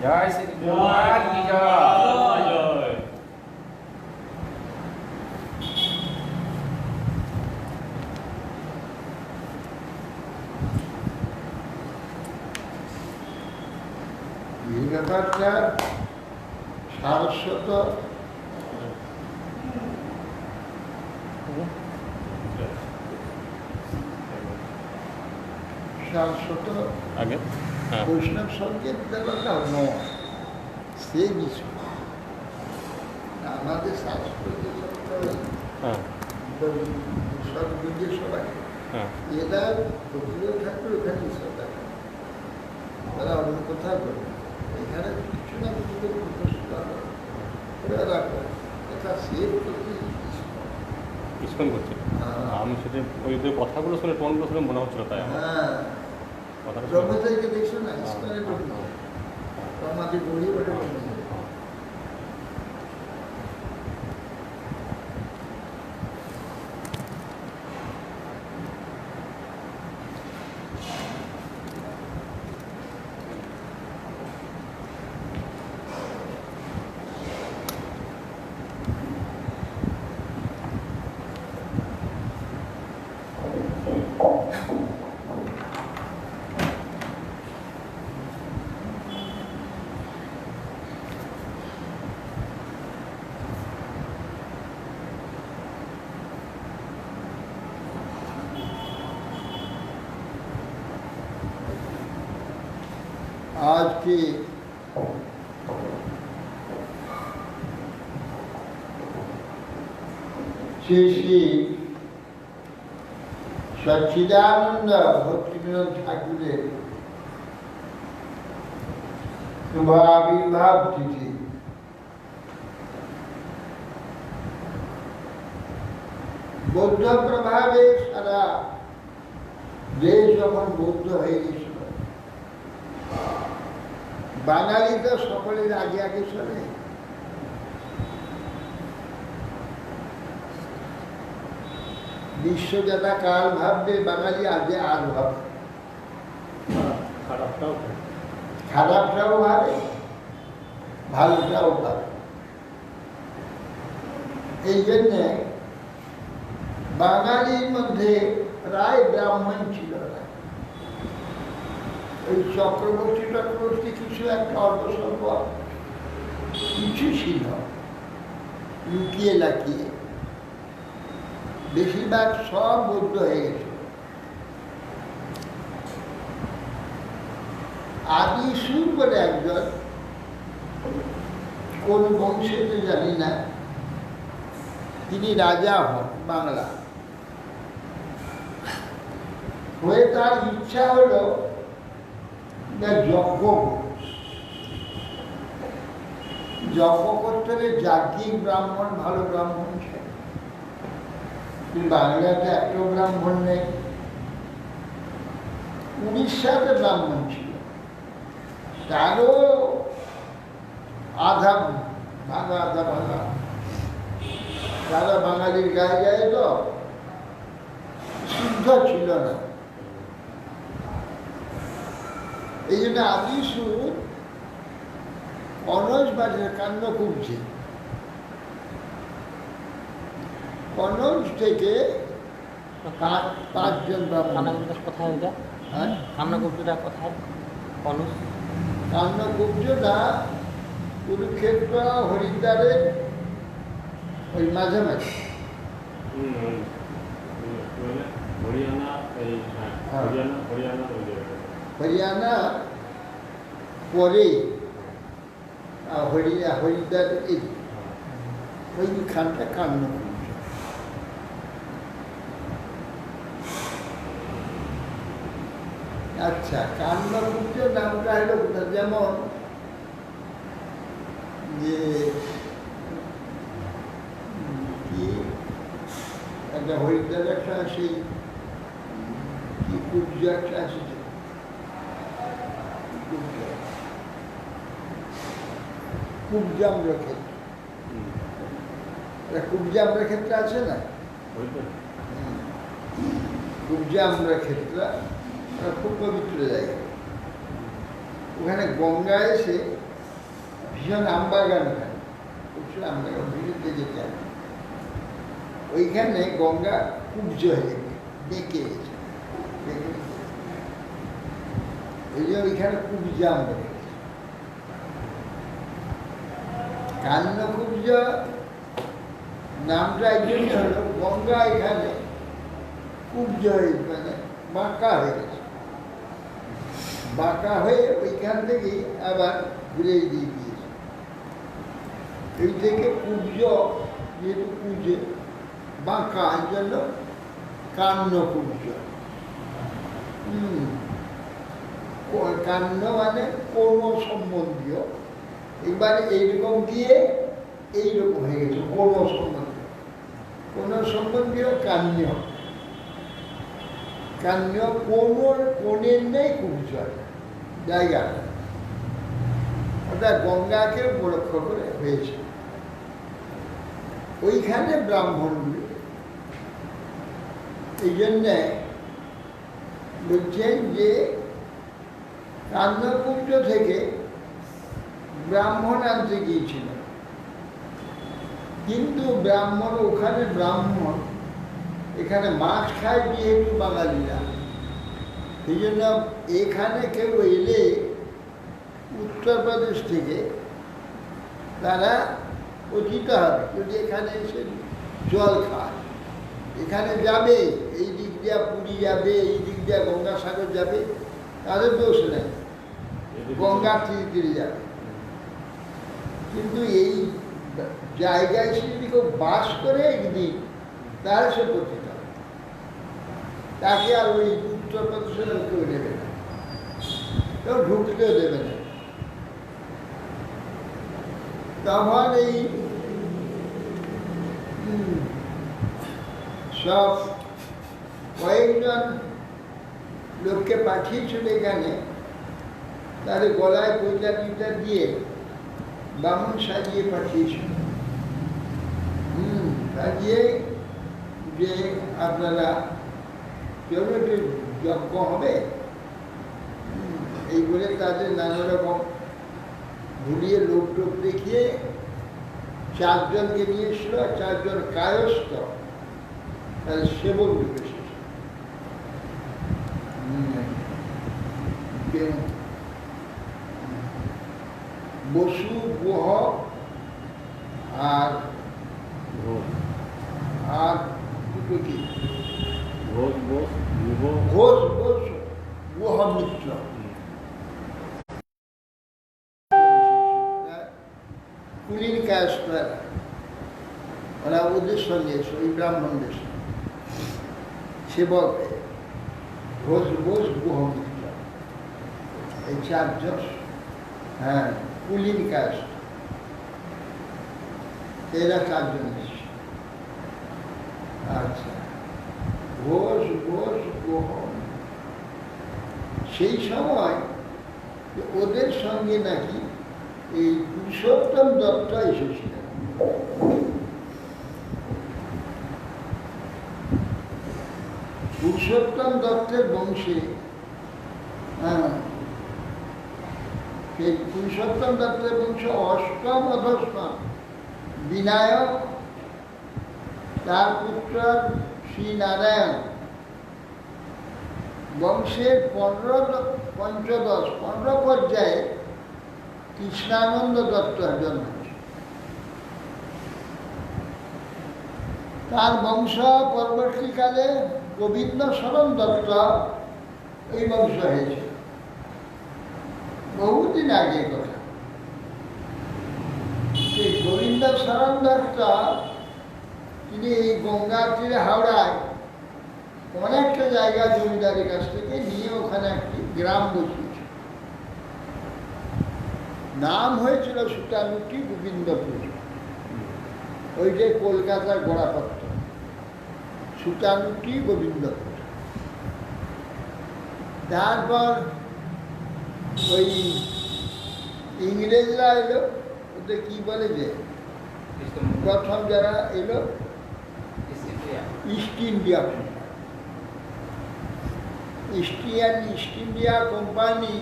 Jai Sri Krishna ki jai. এই ব্যাপারটা সারস্বত আগে বৈষ্ণব সঙ্গীত ব্যাপারটা নয়, সেই বিষয় আমাদের শাস্ত্রীয় সবাই এরা প্রতিরোধ ঠাকুর ওখানে ঈশ্বর দেখা তারা অন্য কোথাও করে এখানে কিছু না কিছু এটা সে প্রতি ইস্কন করছে। আমি সেটা ওই কথাগুলো শুনে টোনগুলো শুনে মনে হচ্ছিল তাই হ্যাঁ ব্রহ্মচারীকে দেখছো না ইস্কনের আমাদের বলি ওটা आज के श्री श्री सच्चिदानंद भक्तिविनोद ठाकुरेर शुभ आविर्भाव तिथि। बौद्ध प्रभावे सारा देश যখন বৌদ্ধ হয়ে গেছিল, বাঙালি তো সকলের আগে আগে চলে। বিশ্ব যেটা কাল ভাববে বাঙালি আগে আর ভাবে, খারাপটাও ভাবে ভালোটাও ভাবে। এই জন্যে বাঙালির মধ্যে প্রায় ব্রাহ্মণ ছিল না, ওই চক্রবর্তী কিছু একটা অল্প স্বল্প কিছু ছিল লুকিয়ে লাকিয়ে, বেশিরভাগ সব বৌদ্ধ হয়ে গেছে। আদিসুর বলে একজন, কোন বংশেতে জানি না, তিনি রাজা হন বাংলা হয়ে। তার ইচ্ছা হলো যজ্ঞ করতে হলে যাজ্ঞিক ব্রাহ্মণ, ভালো ব্রাহ্মণ ছিল। বাংলাতে একটা ব্রাহ্মণ নেই, উড়িষ্যাতে ব্রাহ্মণ ছিল, তারও আধা ভাঙা আধা ভাঙা। তারা বাঙালির গায়ে গায়ে তো শুদ্ধ ছিল না। এই জন্য আদিসুর কনজ বাজারে কান্ন কুবছে, কনজ থেকে পাঁচজন ব্রাহ্মণ। কোথায় এটা? হ্যাঁ, কান্নাকুব্জটা কোথায়? কনজ কান্নকুব্জটা কুরুক্ষেত্র হরিদ্বারের ওই মাঝামাঝি। হরিয়ানা পরে হরিদ্বার, ওইখানটা কান্নকুব্জ। আচ্ছা, কান্নকুব্জ নামটা হলো যেমন যে কি একটা হরিদ্বার একটা সেই কি কুব্জ একটা আছে, কুব্জাম্র ক্ষেত্র, কুব্জাম্র ক্ষেত্র আছে না, কুব্জাম্র ক্ষেত্র খুব পবিত্র জায়গা। ওখানে গঙ্গা এসে ভীষণ আমবাগান, ওখানে প্রচুর আমবাগান, ভিড়তে যেতে হবে। ওইখানে গঙ্গা কুব্জ হয়ে বেঁকে গেছে, এই যে ওইখানে কুব্জাম রেখেছে। কান্নকুব্জ নামটা এই জন্য হলো গঙ্গা এখানে কুব্জ হয়ে মানে বাঁকা হয়ে গেছে, বাঁকা হয়ে ওইখান থেকে আবার ঘুরে দিয়ে দিয়েছে। এই থেকে কুব্জ, যেহেতু কুব্জে বাঁকা, এই জন্য কান্নকুব্জ। কান্ন মানে কোন সম্বন্ধীয়, এবারে এইরকম দিয়ে এইরকম হয়ে গেছে, কোন সম্বন্ধীয়। কোন সম্বন্ধীয় কান্য, কান্য কোণের নেই কুব্জ জায়গা, ওটা গঙ্গাকে উপলক্ষ করে হয়েছে। ওইখানে ব্রাহ্মণগুলি এই জন্যে বলছেন যে কান্নকুব্জ থেকে ব্রাহ্মণ আনতে গিয়েছিল, কিন্তু ব্রাহ্মণ ওখানে ব্রাহ্মণ, এখানে মাছ খায় যেহেতু বাঙালিরা, সেই জন্য এখানে কেউ এলে উত্তরপ্রদেশ থেকে তারা পতিত হবে। যদি এখানে এসে জল খায়, এখানে যাবে, এই দিক দিয়া পুরী যাবে, এই দিক দিয়া গঙ্গাসাগর যাবে, তাদের দোষ নেই, গঙ্গার তীরে যাবে। কিন্তু এই জায়গায় সে যদি কেউ বাস করে একদিন, তাহলে সে পতিত হবে, তাকে আর ওই উত্তরপ্রদেশের কেউ নেবে না, কেউ ঢুকতেও দেবে না। তখন এই সব কয়েকজন লোককে পাঠিয়েছিল এখানে, তাদের গলায় পয়লা টিটা দিয়ে বামুন সাজিয়ে পাঠিয়েছিল, সাজিয়ে যে আপনারা কেউ একটু যজ্ঞ হবে এই বলে তাদের নানা রকম ভুলিয়ে লোক টোক দেখিয়ে চারজনকে নিয়ে এসছিল, আর চারজন কায়স্থ তাদের সেবক ঢুকেছে। বসু, গুহ আর ঘোষ আর দুটো কি ঘোষ বোস গুহ ঘোষ ঘোষ গুহ মিত্র। কুলীন কায়স্থরা ওরা ওদের সঙ্গে ওই ব্রাহ্মণদের সঙ্গে সেবক ঘোষ বোস গুহ মিত্র, এই চারজন। হ্যাঁ, কুলীন কায়স্থ, এরা চারজন এসছে। আচ্ছা, ঘোষ ঘোষ গুহ, সেই সময় ওদের সঙ্গে নাকি এই পুরুষোত্তম দত্ত এসেছিলেন। পুরুষোত্তম দত্তের বংশে, সেই পুরুষোত্তম দত্তের বংশ অষ্টম অধস্তম বিনায়ক, তার পুত্র শ্রীনারায়ণ, বংশের 15 পর্যায়ে কৃষ্ণানন্দ দত্ত জন্ম। তার বংশ পরবর্তীকালে গোবিন্দ শরণ দত্ত এই বংশ হয়েছে, বহুদিন আগে কথা। সেই গোবিন্দ শরণ দত্ত তিনি এই গঙ্গার তীরে হাওড়ায় অনেকটা জায়গা জমিদারের কাছ থেকে নিয়ে ওখানে একটি গ্রাম বসিয়েছে। নাম হয়েছিল সুতানুটি গোবিন্দপুর, ওইটাই কলকাতার গোড়াপত্র, সুতানুটি গোবিন্দপুর। তারপর ওই ইংরেজরা এলো, ওদের কি বলে যে প্রথম যারা এলো east India east India company,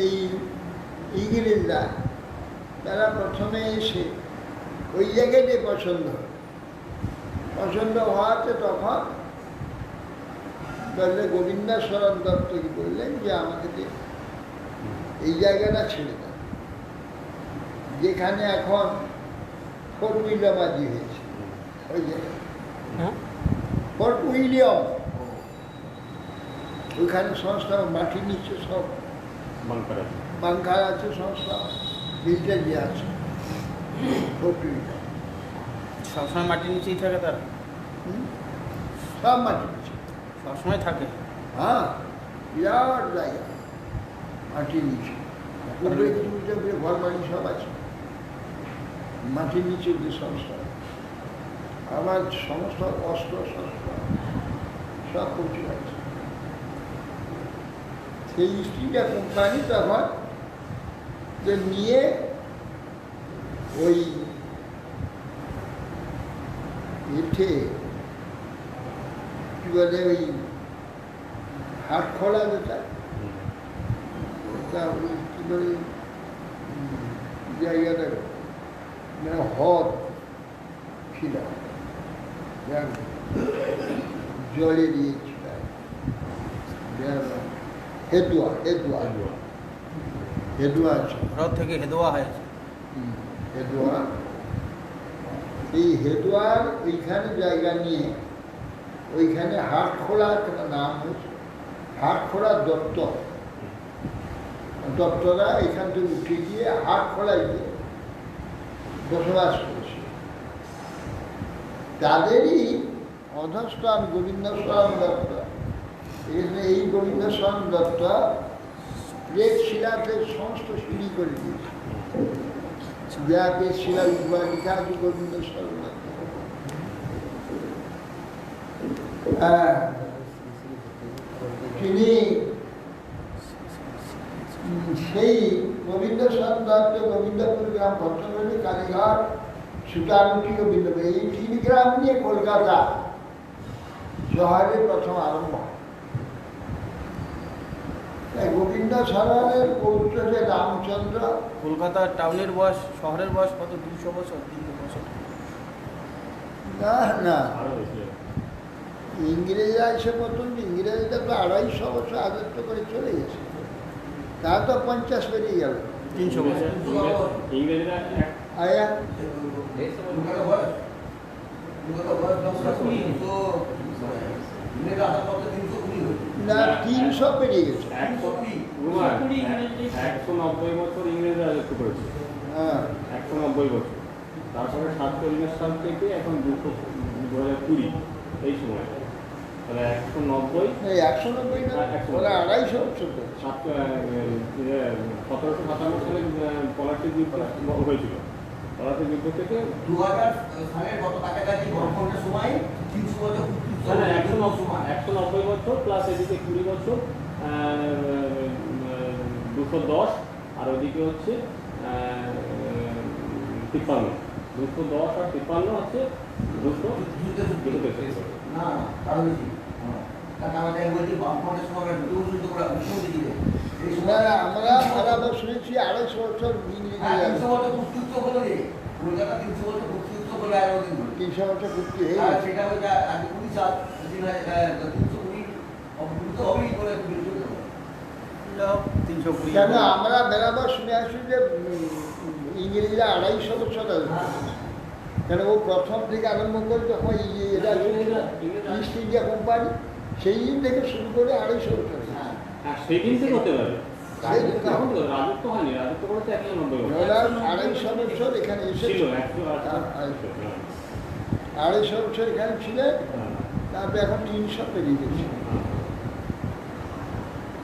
এই ইংরেজরা তারা প্রথমে এসে ওই জায়গাতে পছন্দ হওয়াতে তখন বললে গোবিন্দ শরণ দত্তকে বললেন যে আমাকে এই জায়গাটা ছেড়ে দেন, যেখানে এখন ফোর্ট উইলিয়ামাজি হয়েছে, ওই জায়গা ফোর্ট উইলিয়াম, ওইখানে সংস্থা মাটির নিচে সব বাংকার আছে, সংস্থা মিলিটারি আছে। ফোর্ট উইলিয়াম সবসময় মাটির নিচেই থাকে তারা, সব মাটির নিচে সবসময় থাকে। হ্যাঁ, বিরাট জায়গা মাটির নিচে, উপরে ঘর বাড়ি সব আছে, মাটির নিচে যে সংস্থা, আমার সমস্ত অস্ত্র শস্ত্র সব প্রচুর আছে। সেই ইস্ট ইন্ডিয়া কোম্পানি তখন যে নিয়ে ওই এঠে কি বলে ওই হাটখোলা যেটা, ওই কি বলে জায়গাটা মানে হদ ছিল, জলে দিয়েছিল হেদুয়া আছে, হ্রদ থেকে হেদোয়া হয়েছে। হেদুয়া, এই হেদুয়ার ওইখানে জায়গা নিয়ে ওইখানে হাটখোলা একটা নাম হয়েছে, হাটখোলা দত্তরা এখান থেকে উঠে গিয়ে হাটখোলায় গিয়ে বসবাস করেছে। তাদেরই অধস্থান গোবিন্দ শরণ দত্ত। এই গোবিন্দ শরণ দত্ত প্রেত শিলাতে সমস্ত সিঁড়ি করে দিয়েছে, যা প্রেত শিলা লেখা আছে গোবিন্দ শরণ দত্ত। তিনি সেই গোবিন্দ শরণ দত্ত গোবিন্দপুর গ্রাম, ভট্টগ্রামে, কালীঘাট, সুতানুটি, গোবিন্দপুর, এই 3 গ্রাম নিয়ে কলকাতা শহরের প্রথম আরম্ভ। গোবিন্দ শরণের পৌত্র যে রামচন্দ্র, কলকাতা টাউনের বয়স, শহরের বয়স কত? 200 বছর, 300 বছর? না, ইংরেজরা এসে প্রথম, ইংরেজরা তো 250 বছর আগের তো করে চলে গেছে, তা তো 50 পেরিয়ে গেল। 300 বছর। ইংরেজরা আয়া না 300 পেরিয়ে গেছে। 190 বছর ইংরেজরা রাজত্ব করেছে, হ্যাঁ 190 বছর। তারপরে 47 সাল থেকে এখন 2020 এই সময়, তাহলে 190 এই 190 না, ওরা 250 বছর করেছে। 1757 সালে পলাশীর যুদ্ধ হয়েছিল। পলাশীর যুদ্ধ থেকে 2000 সালের গত কাছাকাছি গণতন্ত্রের সময় 300 বছর 190 বছর প্লাস এদিকে 20 বছর, 210, আর ওইদিকে হচ্ছে 53। 210 আর 53 আছে 200। না আরো বেশি। কারণ আমাদের বলছি বামফ্রন্টের সময় যুদ্ধ করে মুখ্যমন্ত্রী ছিলেন এই না সময় না, আমরা শুনেছি 250 বছর ইংরেজি 300 বছর মুক্তিযুদ্ধ হলো রে কলকাতা 300 বছর মুক্তিযুদ্ধ হলো আর ওদিন 300 বছর পূর্তি হয়ে আর গেছে। সেটা হচ্ছে আজ 19 সাল 320 অবৃত হবেই করে বিরোধী 320 কেন আমরা বেড়াবার শুনে আসছি যে ইংরেজিরা 250 বছর আছে। কেন ও প্রথম থেকে আরম্ভ করে যখন এরা ইস্ট ইন্ডিয়া কোম্পানি সেই দিন থেকে শুরু করে 250 বছর। হ্যাঁ, সেই দিন থেকে হতে পারে। সেই দিন থেকে। এখন তো রাজত্ব হয়নি, রাজত্ব করেছে 190 বছর। ওরা 250 বছর এখানে ছিল এসেছিল, 250 বছর এখানে ছিলেন, তারপরে এখন 300 পেরিয়ে গেছে।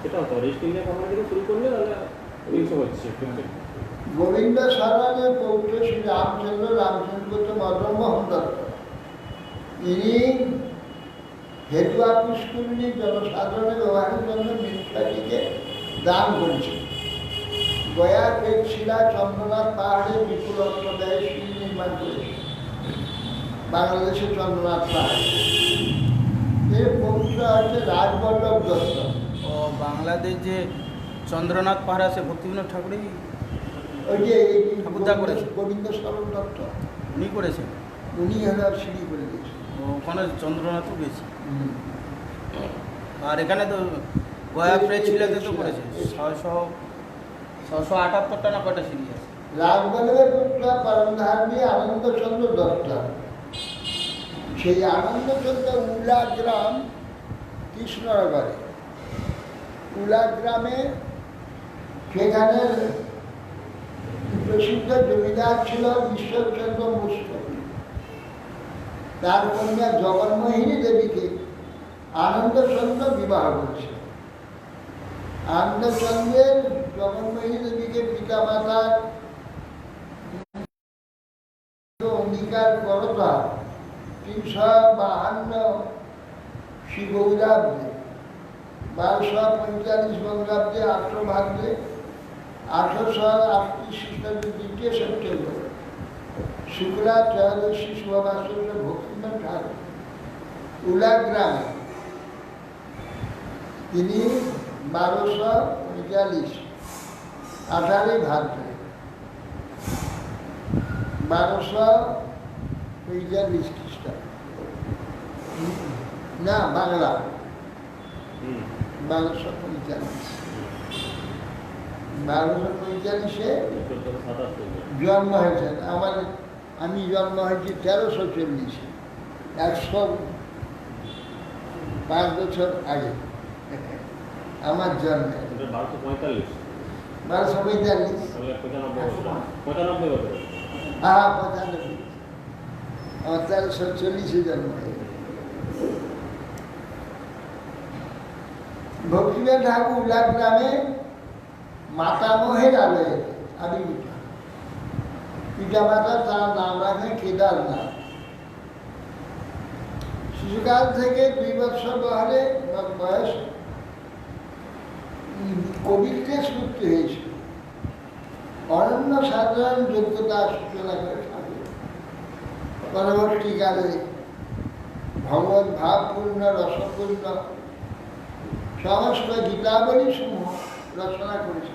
সেটা হতো ইস্ট ইন্ডিয়া কোম্পানি থেকে শুরু করলে তাহলে 300 হচ্ছে। গোবিন্দ সারানের পৌত্র শ্রী রামচন্দ্র তো মদনমোহন দত্ত, ইনি হেদুয়া পুষ্করিণী জনসাধারণের ব্যবহারের জন্য মিনিস্ট্রিকে দান করেছেন। গয়া পেটশিলা চন্দ্রনাথ পাহাড়ে বিপুল অর্থ ব্যয় সিঁড়ি নির্মাণ করেছে বাংলাদেশের চন্দ্রনাথ পাহাড়ে। এর পৌত্র হচ্ছে রাজবল্লভ দত্ত। ও বাংলাদেশ যে চন্দ্রনাথ পাহাড় আছে ভক্তিবিনোদ ঠাকুরই ওই যে ঠাকুরদা করেছে। গোবিন্দ সরণ দত্ত, উনি করেছেন। উনি হলো সিঁড়ি করে দিয়েছে। ওখানে চন্দ্রনাথও গেছি। আর এখানে তো গয়া প্রেস ছিলাতে তো করেছে 678টা না কয়টা সিঁড়ি আছে। রাজবল্লভের পুত্র পরমধার্মী আনন্দচন্দ্র দত্ত, সেই আনন্দচন্দ্র উলা গ্রাম কৃষ্ণনগরে, উলা গ্রামে সেখানে প্রসিদ্ধ জমিদার ছিল ঈশ্বরচন্দ্র মুস্তফী। তার কন্যা জগন্মোহিনী দেবীকে আনন্দচন্দ্র বিবাহ করেছে। আনন্দচন্দ্রের জগন্মোহিনী দেবীকে পিতামাতার অঙ্গীকার করতা 352 শিবৌরাব্দে, 1245 বঙ্গাব্দে, 800 ভাদ্রে, 1838 খ্রিস্টাব্দে 2 সেপ্টেম্বর শুক্লা ত্রয়োদশী শুভবাসরে ভক্তিনাথ ঠাকুর উলা গ্রামে তিনি 1245 18 ভাদ্রে 1245 খ্রিস্টাব্দ, না বাংলা 1245 জন্ম হয়েছেন। আমি জন্ম হয়েছি 1340, 105 বছর আগে আমার জন্মে। 1245, 1245, 95 বছর। হ্যাঁ 95, আমার 1340 জন্ম হয়েছে। ভক্তিনাথ ঠাকুর উল্লা গ্রামে মাতামহের আলয়ে আবির্ভূত। পিতামাতা তার নাম রাখেন কেদারনাথ। শিশুকাল থেকে 2 বছর বয়স কবিত্বের সূত্র হয়েছিল। অনন্য সাধারণ যোগ্যতার সূচনা করে ঠাকুর পরবর্তীকালে ভগবত ভাবপূর্ণ রসপূর্ণ সমস্ত গীতাবলী সমূহ রচনা করেছে।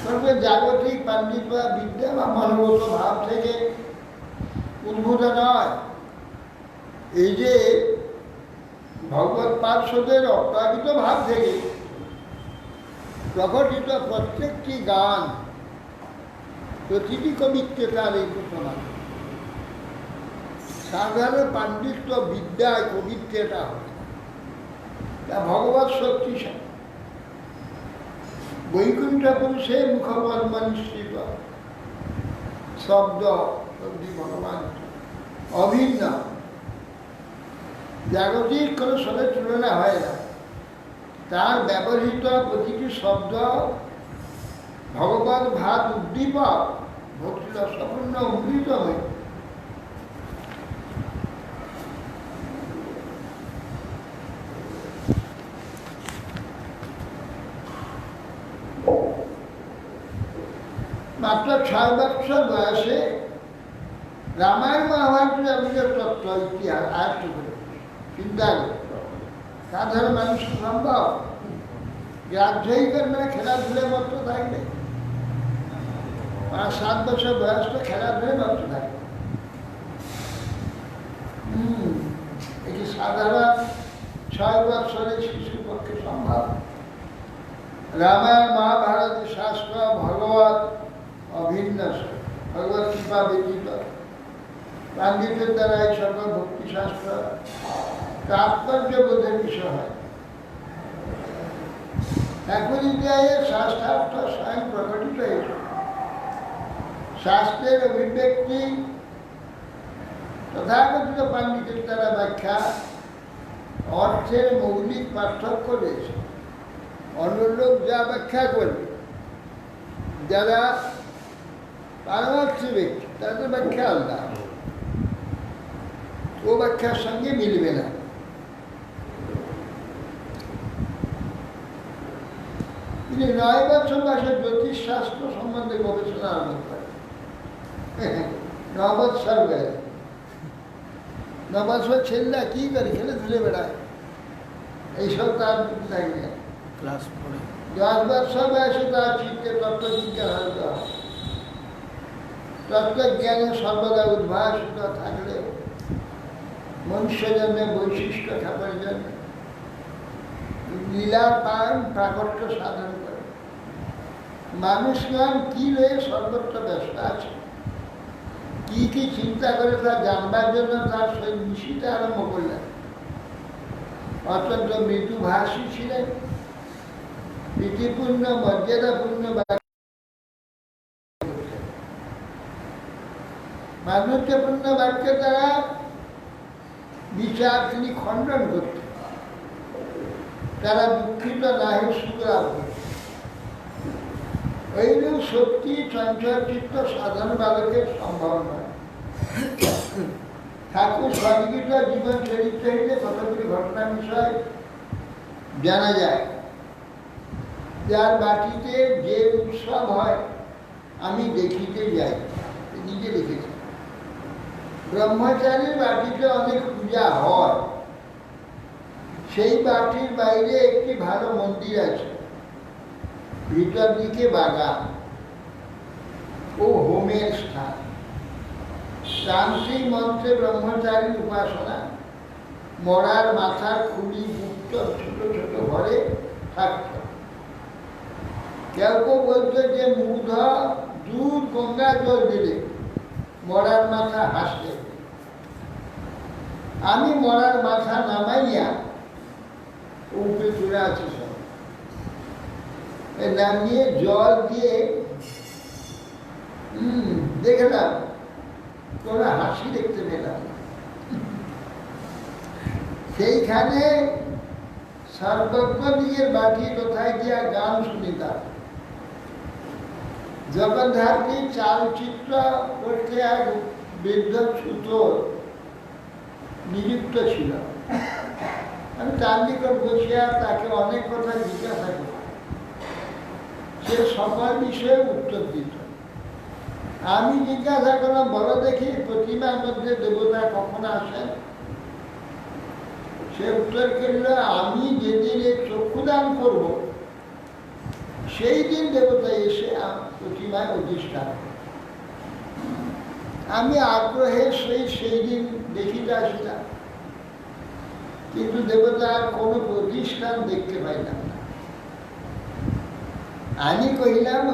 তবে জাগতিক পাণ্ডিত্য বা বিদ্যা বা মনোগত ভাব থেকে উদ্ভূত নয়। এই যে ভগবত পার্শ্বদের অপ্রাকৃত ভাব থেকে প্রকটিত প্রত্যেকটি গান, প্রতিটি কবিত্বে তার এই ঘোষণা। সাধারণ পাণ্ডিত্য বিদ্যায় কবিত্বেটা হয়, তা ভগবত শক্তিশালী। বৈকুণ্ঠ পুরুষে মুখপদ্ম নিশ্চিত শব্দ শব্দী ভগবান অভিন্ন, জাগতিক কোনো সঙ্গে তুলনা হয় না। তার ব্যবহৃত প্রতিটি শব্দ ভগবত ভাব উদ্দীপক, ভক্তিরসপূর্ণ অমৃতময়। মাত্র 6 বছর বয়সে রামায়ণ মহাভারতের অভিযোগ তত্ত্ব ইতিহাস আয়ত্ত করে চিন্তা করে। সাধারণ মানুষ সম্ভব গ্রাহ্যই করবে না, খেলাধুলে মতো থাকবে। 5-7 বছর বয়স তো খেলাধুলে মতো থাকবে। এটি সাধারণ 6 বছরের শিশুর পক্ষে সম্ভব। রামায়ণ মহাভারতের শাস্ত্র ভগবত অভিন্ন, ভগবত কৃপা ব্যতীত পাণ্ডিতের দ্বারা এই সকল ভক্তিশাস্ত্র তাৎপর্য বোধের বিষয় হয়। এখন ইতিহাসে শাস্ত্রার্থ স্বয়ং প্রকটিত হয়েছে। শাস্ত্রের অভিব্যক্তি তথাকথিত পাণ্ডিতের দ্বারা ব্যাখ্যা, অর্থের মৌলিক পার্থক্য রয়েছে। অন্য লোক যা ব্যাখ্যা করবে, যারা পারমার্থী ব্যক্তি তাদের ব্যাখ্যা আলাদা, ও ব্যাখ্যার সঙ্গে মিলবে না। তিনি 9 বছর বয়সে জ্যোতিষ শাস্ত্র সম্বন্ধে গবেষণা আরম্ভ করেন। 9 বছর বয়সে 9 বছর ছেলেরা কি করে, খেলে ধুলে বেড়ায়, এইসব তার থাকবে। ক্লাস 4 10 বছর বয়সে তার চিত্তে তত্ত্ববিজ্ঞান আরম্ভ হয়। তত্ত্বজ্ঞানে সর্বদা উদ্ভাসিত থাকলেও মনুষ্যজন্মের বৈশিষ্ট্য খাবার জন্য লীলার পান প্রাকট্য সাধন করে। মানুষগণ কি রয়ে সর্বত্র ব্যস্ত আছে, কি কি চিন্তা করে তা জানবার জন্য তার সেই মিশিতে আরম্ভ করলেন। অত্যন্ত মৃদুভাষী ছিলেন, প্রীতিপূর্ণ মর্যাদাপূর্ণ মাধুর্যপূর্ণ বাক্য দ্বারা বিচার তিনি খণ্ডন করতেন। তারা দুঃখিত না হয়ে সুখলাভ করতেন। এইরূপ সত্যি চঞ্চল চিত্ত সাধারণ বালকের সম্ভব নয়। ঠাকুর স্বর্গীত জীবন চরিত্র হইতে কতগুলি ঘটনা বিষয় জানা যায়। যার বাটিতে যে উৎসব হয় আমি দেখিতে যাই, নিজে লিখেছি। ব্রহ্মচারীর বাটিতে অনেক পূজা হয়, সেই বাটির বাইরে একটি ভালো মন্দির আছে, ভিতর দিকে বাগান ও হোমের স্থান। তান্ত্রিক মন্ত্রে ব্রহ্মচারীর উপাসনা মরার মাথার খুলি মুক্ত ছোট ছোট ঘরে থাকত। কেউ কেউ বলতো যে মুগ্ধ দুধ গঙ্গা জল দিলে মরার মাথা হাসতে। আমি মরার মাথা নামাইয়া উপরে চলে আছি, সব নামিয়ে জল দিয়ে দেখলাম, তোরা হাসি দেখতে পেলাম। সেইখানে সর্বজ্ঞ দিকের বাটি কোথায় গিয়া গান শুনিতাম। জগদ্ধাত্রী চালচিত্র করতে এক বৃদ্ধ ছুতোর নিযুক্ত ছিল। আমি তার নিকট বসিয়া তাকে অনেক কথা জিজ্ঞাসা করি, সে সকল বিষয়ে উত্তর দিত। আমি জিজ্ঞাসা করলাম, বলো দেখি প্রতিমার মধ্যে দেবতা কখন আসেন? সে উত্তর করল, আমি যেদিন চক্ষুদান করব সেই দিন দেবতা এসে প্রতিমায় অধিষ্ঠান। আমি আগ্রহে সেই দিন দেখিতে আসিলাম, কিন্তু দেবতার কোনো প্রতিষ্ঠান দেখতে পাইলাম না। আমি কহিলাম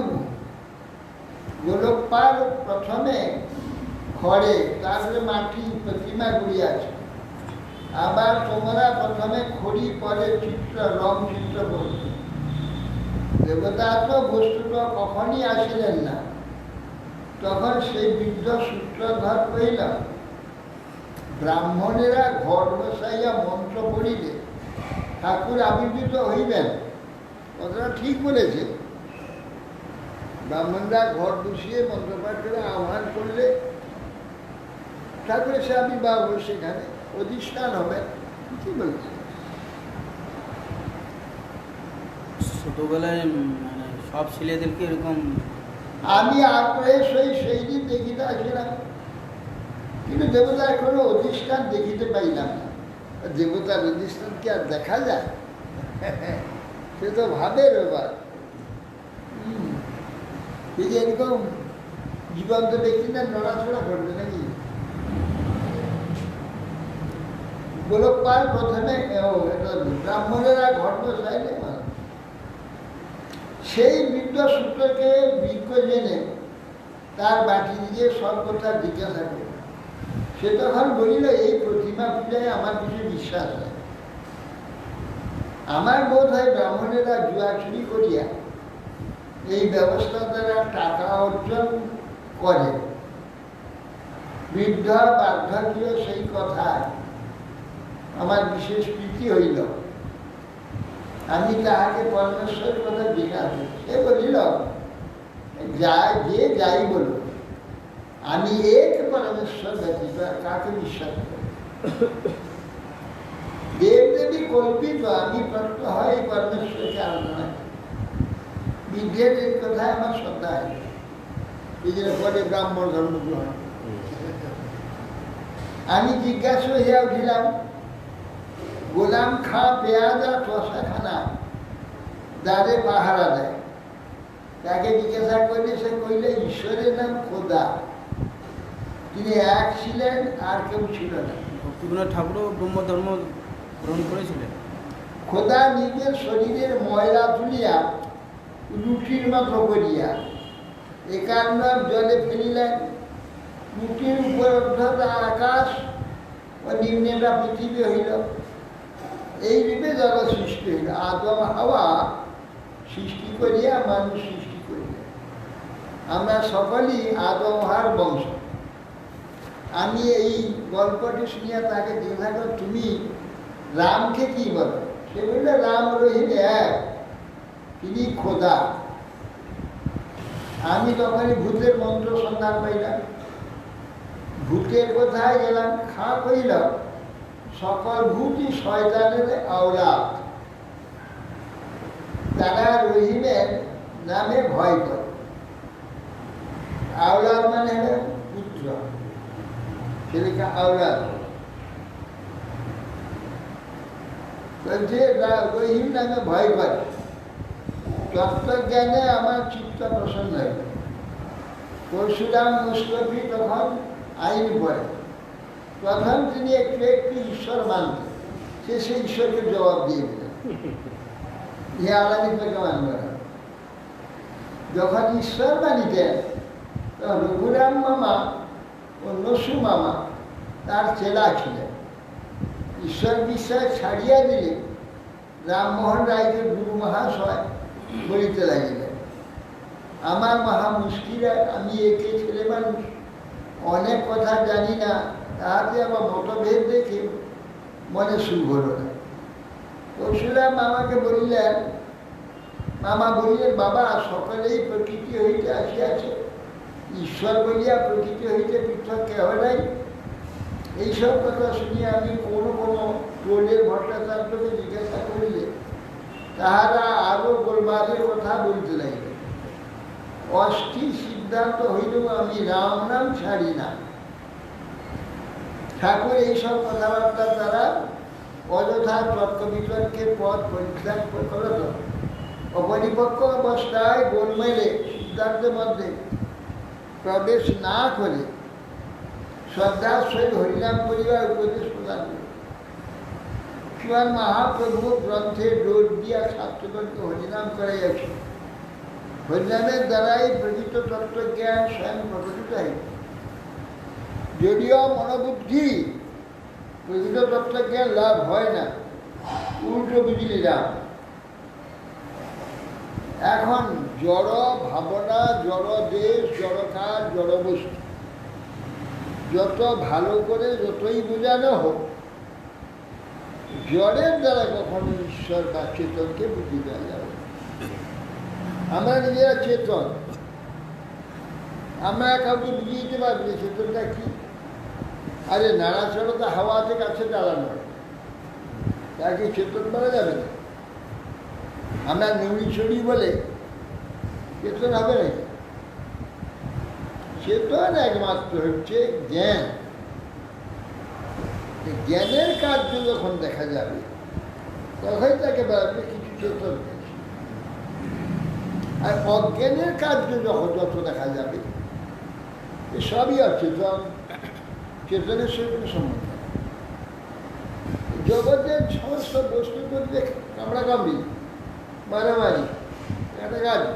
গোলকপাল প্রথমে খড়ে, তারপরে মাটি প্রতিমা গুড়িয়াছে, আবার তোমরা প্রথমে খড়ি পরে চিত্র রং চিত্র করছ। দেবতা তো বস্তুটা কখনই আসিলেন না। তখন সেই বৃদ্ধ সূত্রধর কহিল, ব্রাহ্মণেরা ঘর বসাইয়া মন্ত্র পড়িলে ঠাকুর আবির্ভূত হইবেন। কথাটা ঠিক বলেছে। ব্রাহ্মণরা ঘর বসিয়ে মন্ত্রপাঠ করে আহ্বান করলে ঠাকুরের সে আবির্ভাব হবে, সেখানে অধিষ্ঠান হবে। কি বলছে? ছোটবেলায় মানে সব ছেলেদেরকে এরকম আমি আগ্রহে সেই দিন দেখিতে আসিলাম, কিন্তু দেবতার কোনো অধিষ্ঠান দেখিতে পাইলাম না। দেবতার অধিষ্ঠান কি আর দেখা যায়? সে তো ভাবের ব্যাপার। এই যে এরকম জীবন্ত ব্যক্তিটা নড়াচড়া করবে নাকি? গোলকপাল প্রথমে ব্রাহ্মণেরা ঘর বসাইলে সেই বৃদ্ধ সূত্রকে বিজ্ঞ জেনে তার বাটি দিয়ে সব কথা জিজ্ঞাসা করে। সে তখন বলিল, এই প্রতিমা পূজায় আমার কিছু বিশ্বাস নেই। আমার বোধ হয় ব্রাহ্মণেরা জুয়া চুরি করিয়া এই ব্যবস্থা দ্বারা টাকা অর্জন করে। বৃদ্ধ বার্ধক্য সেই কথায় আমার বিশেষ প্রীতি হইল। আমি তাহাকে পরমেশ্বরের কথা জিজ্ঞাসা, সে বলিল, যে যাই বলো, আমি এক পরমেশ্বর ব্যতীত আর কাকে বিশ্বাস করি? দেবদেবী কল্পিত, আমি প্রশ্ন হয় এই পরমেশ্বরকে আরাধনা করি। বৃদ্ধের এই কথায় আমার শ্রদ্ধা হয়। এই জন্য পরে ব্রাহ্মণ ধর্ম গ্রহণ। আমি জিজ্ঞাসা হইয়া উঠিলাম, গোলাম খা পেয়াদা ঠসাখানা দ্বারে পাহারা দেয়, তাকে জিজ্ঞাসা করলে সে কইলে ঈশ্বরের নাম খোদা, তিনি এক ছিলেন, আর কেউ ছিল না। ভক্তিবিনোদ ঠাকুরও ব্রহ্ম ধর্ম গ্রহণ করেছিলেন। খোদা নিজের শরীরের ময়লা তুলিয়া রুটির মতো করিয়া একান্নর জলে ফেলিলেন। রুটির উপর অর্থাৎ আকাশ ও নিম্নেটা পৃথিবী হইল। এই রূপে জগৎ সৃষ্টি হইল। আদম হাওয়া সৃষ্টি করিয়া মানুষ সৃষ্টি করিল। আমরা সকলেই আদম হাওয়ার বংশ। আমি এই গল্পটি শুনিয়া তাকে জিজ্ঞাসা করি, তুমি রামকে কি বলো? সে বলল, রাম রহিম এক, তিনি খোদা। আমি তখনই ভূতের মন্ত্র সন্ধান পাইলাম। ভূতের কোথায় গেলাম, খা কইল, সকল ভূতই শয়তানের আওলাদ, তারা রহিমের নামে ভয় করে। আওলাদ মানে হল পুত্র, ছেলেকে আওলাদ বলছে, রহিম নামে ভয় করে। তত্ত্বজ্ঞানে আমার চিত্ত প্রসন্ন হইল। পরশুরাম মুস্তফি তখন আইন পড়ে। প্রথম তিনি একটু একটু ঈশ্বর মানতেন, সে সেই ঈশ্বরকে জবাব দিয়ে দিলেন, ইহে আলাদা থেকে মানবে না। যখন ঈশ্বর মানিতেন তখন রঘুরাম মামা ও নসু মামা তার চেলা ছিলেন। ঈশ্বর বিশ্বাস ছাড়িয়া দিলে রামমোহন রায়কে গুরু মহাশয় বলিতে লাগিলেন, আমার মহা মুশকিল, আমি একে ছেলে মানুষ, অনেক কথা জানি না, তাহাতে আমার মতভেদ দেখে মনে সুখ হল না। পরশুরাম মামাকে বলিলেন, মামা বলিলেন, বাবা, সকলেই প্রকৃতি হইতে আসিয়াছে, ঈশ্বর বলিয়া প্রকৃতি হইতে পৃথক কেহ নাই। এইসব কথা শুনিয়া আমি কোনো টোলের ভট্টাচার্যকে জিজ্ঞাসা করিলে তাহারা আরো গোলমালের কথা বলতে লাগিলেন। অস্থির সিদ্ধান্ত হইলেও আমি রাম নাম ছাড়ি না। ঠাকুর এইসব কথাবার্তা দ্বারা অযথা তর্ক বিতর্কের পথ পরিত্যাগ করত। অপরিপক্ক অবস্থায় গোলমেলে সিদ্ধান্তের মধ্যে প্রবেশ না করে শ্রদ্ধার সহিত হরিনাম করিবার উপদেশ প্রদান করে। শ্রীমান মহাপ্রভু গ্রন্থে জোর দিয়া ছাত্রগণকে হরিনাম করাইয়াছে। হরিনামের দ্বারাই প্রকৃত তত্ত্বজ্ঞান স্বয়ং প্রকটিত হয়। যদিও মনোবুদ্ধি প্রকৃত তত্ত্বজ্ঞান লাভ হয় না, উল্টো বুঝলি লাভ। এখন জড় ভাবনা, জড় দেশ, জড় কাজ, জড় বস্তু যত ভালো করে যতই বোঝানো হোক, জড়ের দ্বারা কখনো ঈশ্বর বা চেতনকে বুঝি দেওয়া যাবে। আমরা নিজেরা চেতন, আমরা কাউকে বুঝিয়ে দিতে পারবি না চেতনটা কি। আরে নাড়াচড়া তো হাওয়াতে কাছে দাঁড়ানো, তাকে চেতন বলা যাবে না। আমরা নড়ি চড়ি বলে চেতন হবে নাকি? চেতন একমাত্র হচ্ছে জ্ঞান। জ্ঞানের কার্য যখন দেখা যাবে তখন তাকে বলবে কিছু চেতন হয়েছে। আর অজ্ঞানের কার্য যখন যত দেখা যাবে সবই অচেতন, চেতনের সঙ্গে কোনো সম্বন্ধ নেই। জগতের সমস্ত বস্তু করবে কামড়াকামড়ি, মারামারি, কাটাকাটি,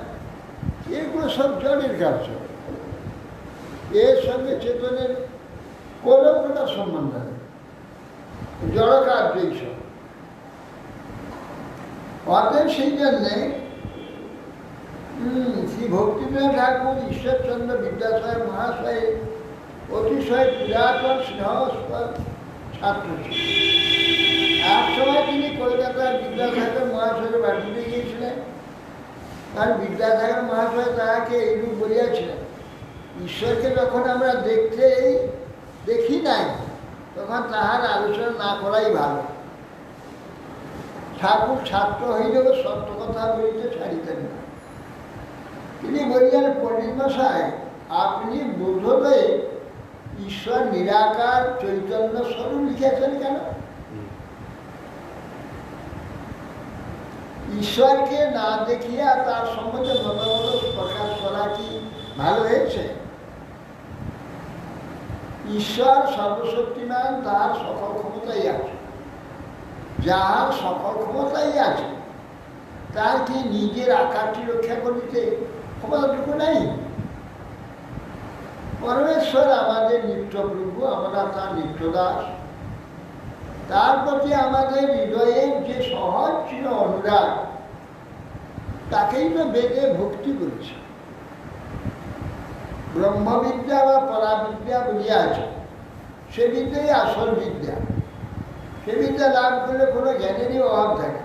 এগুলো সব জড়ের কার্য। এর সঙ্গে চেতনের কোনো সম্বন্ধ নেই, জড় কার্য এইসব। অতএব সেই জন্যে শ্রী ভক্তিবিনোদ ঠাকুর ঈশ্বরচন্দ্র বিদ্যাসাগর মহাশয় অতিশয় পুরাতন স্নেহস্পদ ছাত্র ছিলেন। এক সময় তিনি কলকাতার বিদ্যাসাগর মহাশয়ের বাড়িতে গিয়েছিলেন। কারণ বিদ্যাসাগর মহাশয় তাহাকে এইরূপ বলিয়াছিলেন, ঈশ্বরকে যখন আমরা দেখি নাই তখন তাহার আলোচনা না করাই ভালো। ঠাকুর ছাত্র হইলেও সত্য কথা বলিতে ছাড়িতেন না। তিনি বললেন, পণ্ডিত মশাই, আপনি বোধোদয়ে ঈশ্বর নিরাকার চৈতন্য স্বরূপ লিখেছেন কেন? ঈশ্বরকে না দেখিয়া তার সম্বন্ধে মতামত প্রকাশ করা কি ভালো হয়েছে? ঈশ্বর সর্বশক্তিমান, তার সকল ক্ষমতাই আছে। যাহার সকল ক্ষমতাই আছে তার কি নিজের আকারটি রক্ষা করিতে ক্ষমতাটুকু নেই? পরমেশ্বর আমাদের নিত্য প্রভু, আমরা তার নিত্যদাস। তার প্রতি আমাদের হৃদয়ের যে সহজ ছিল অনুরাগ, তাকেই তো বেদে ভক্তি করেছে। ব্রহ্মবিদ্যা বা পরাবিদ্যা বলিয়া আছে, সে বিদ্যাই আসল বিদ্যা। সে বিদ্যা লাভ করলে কোনো জ্ঞানেরই অভাব থাকে।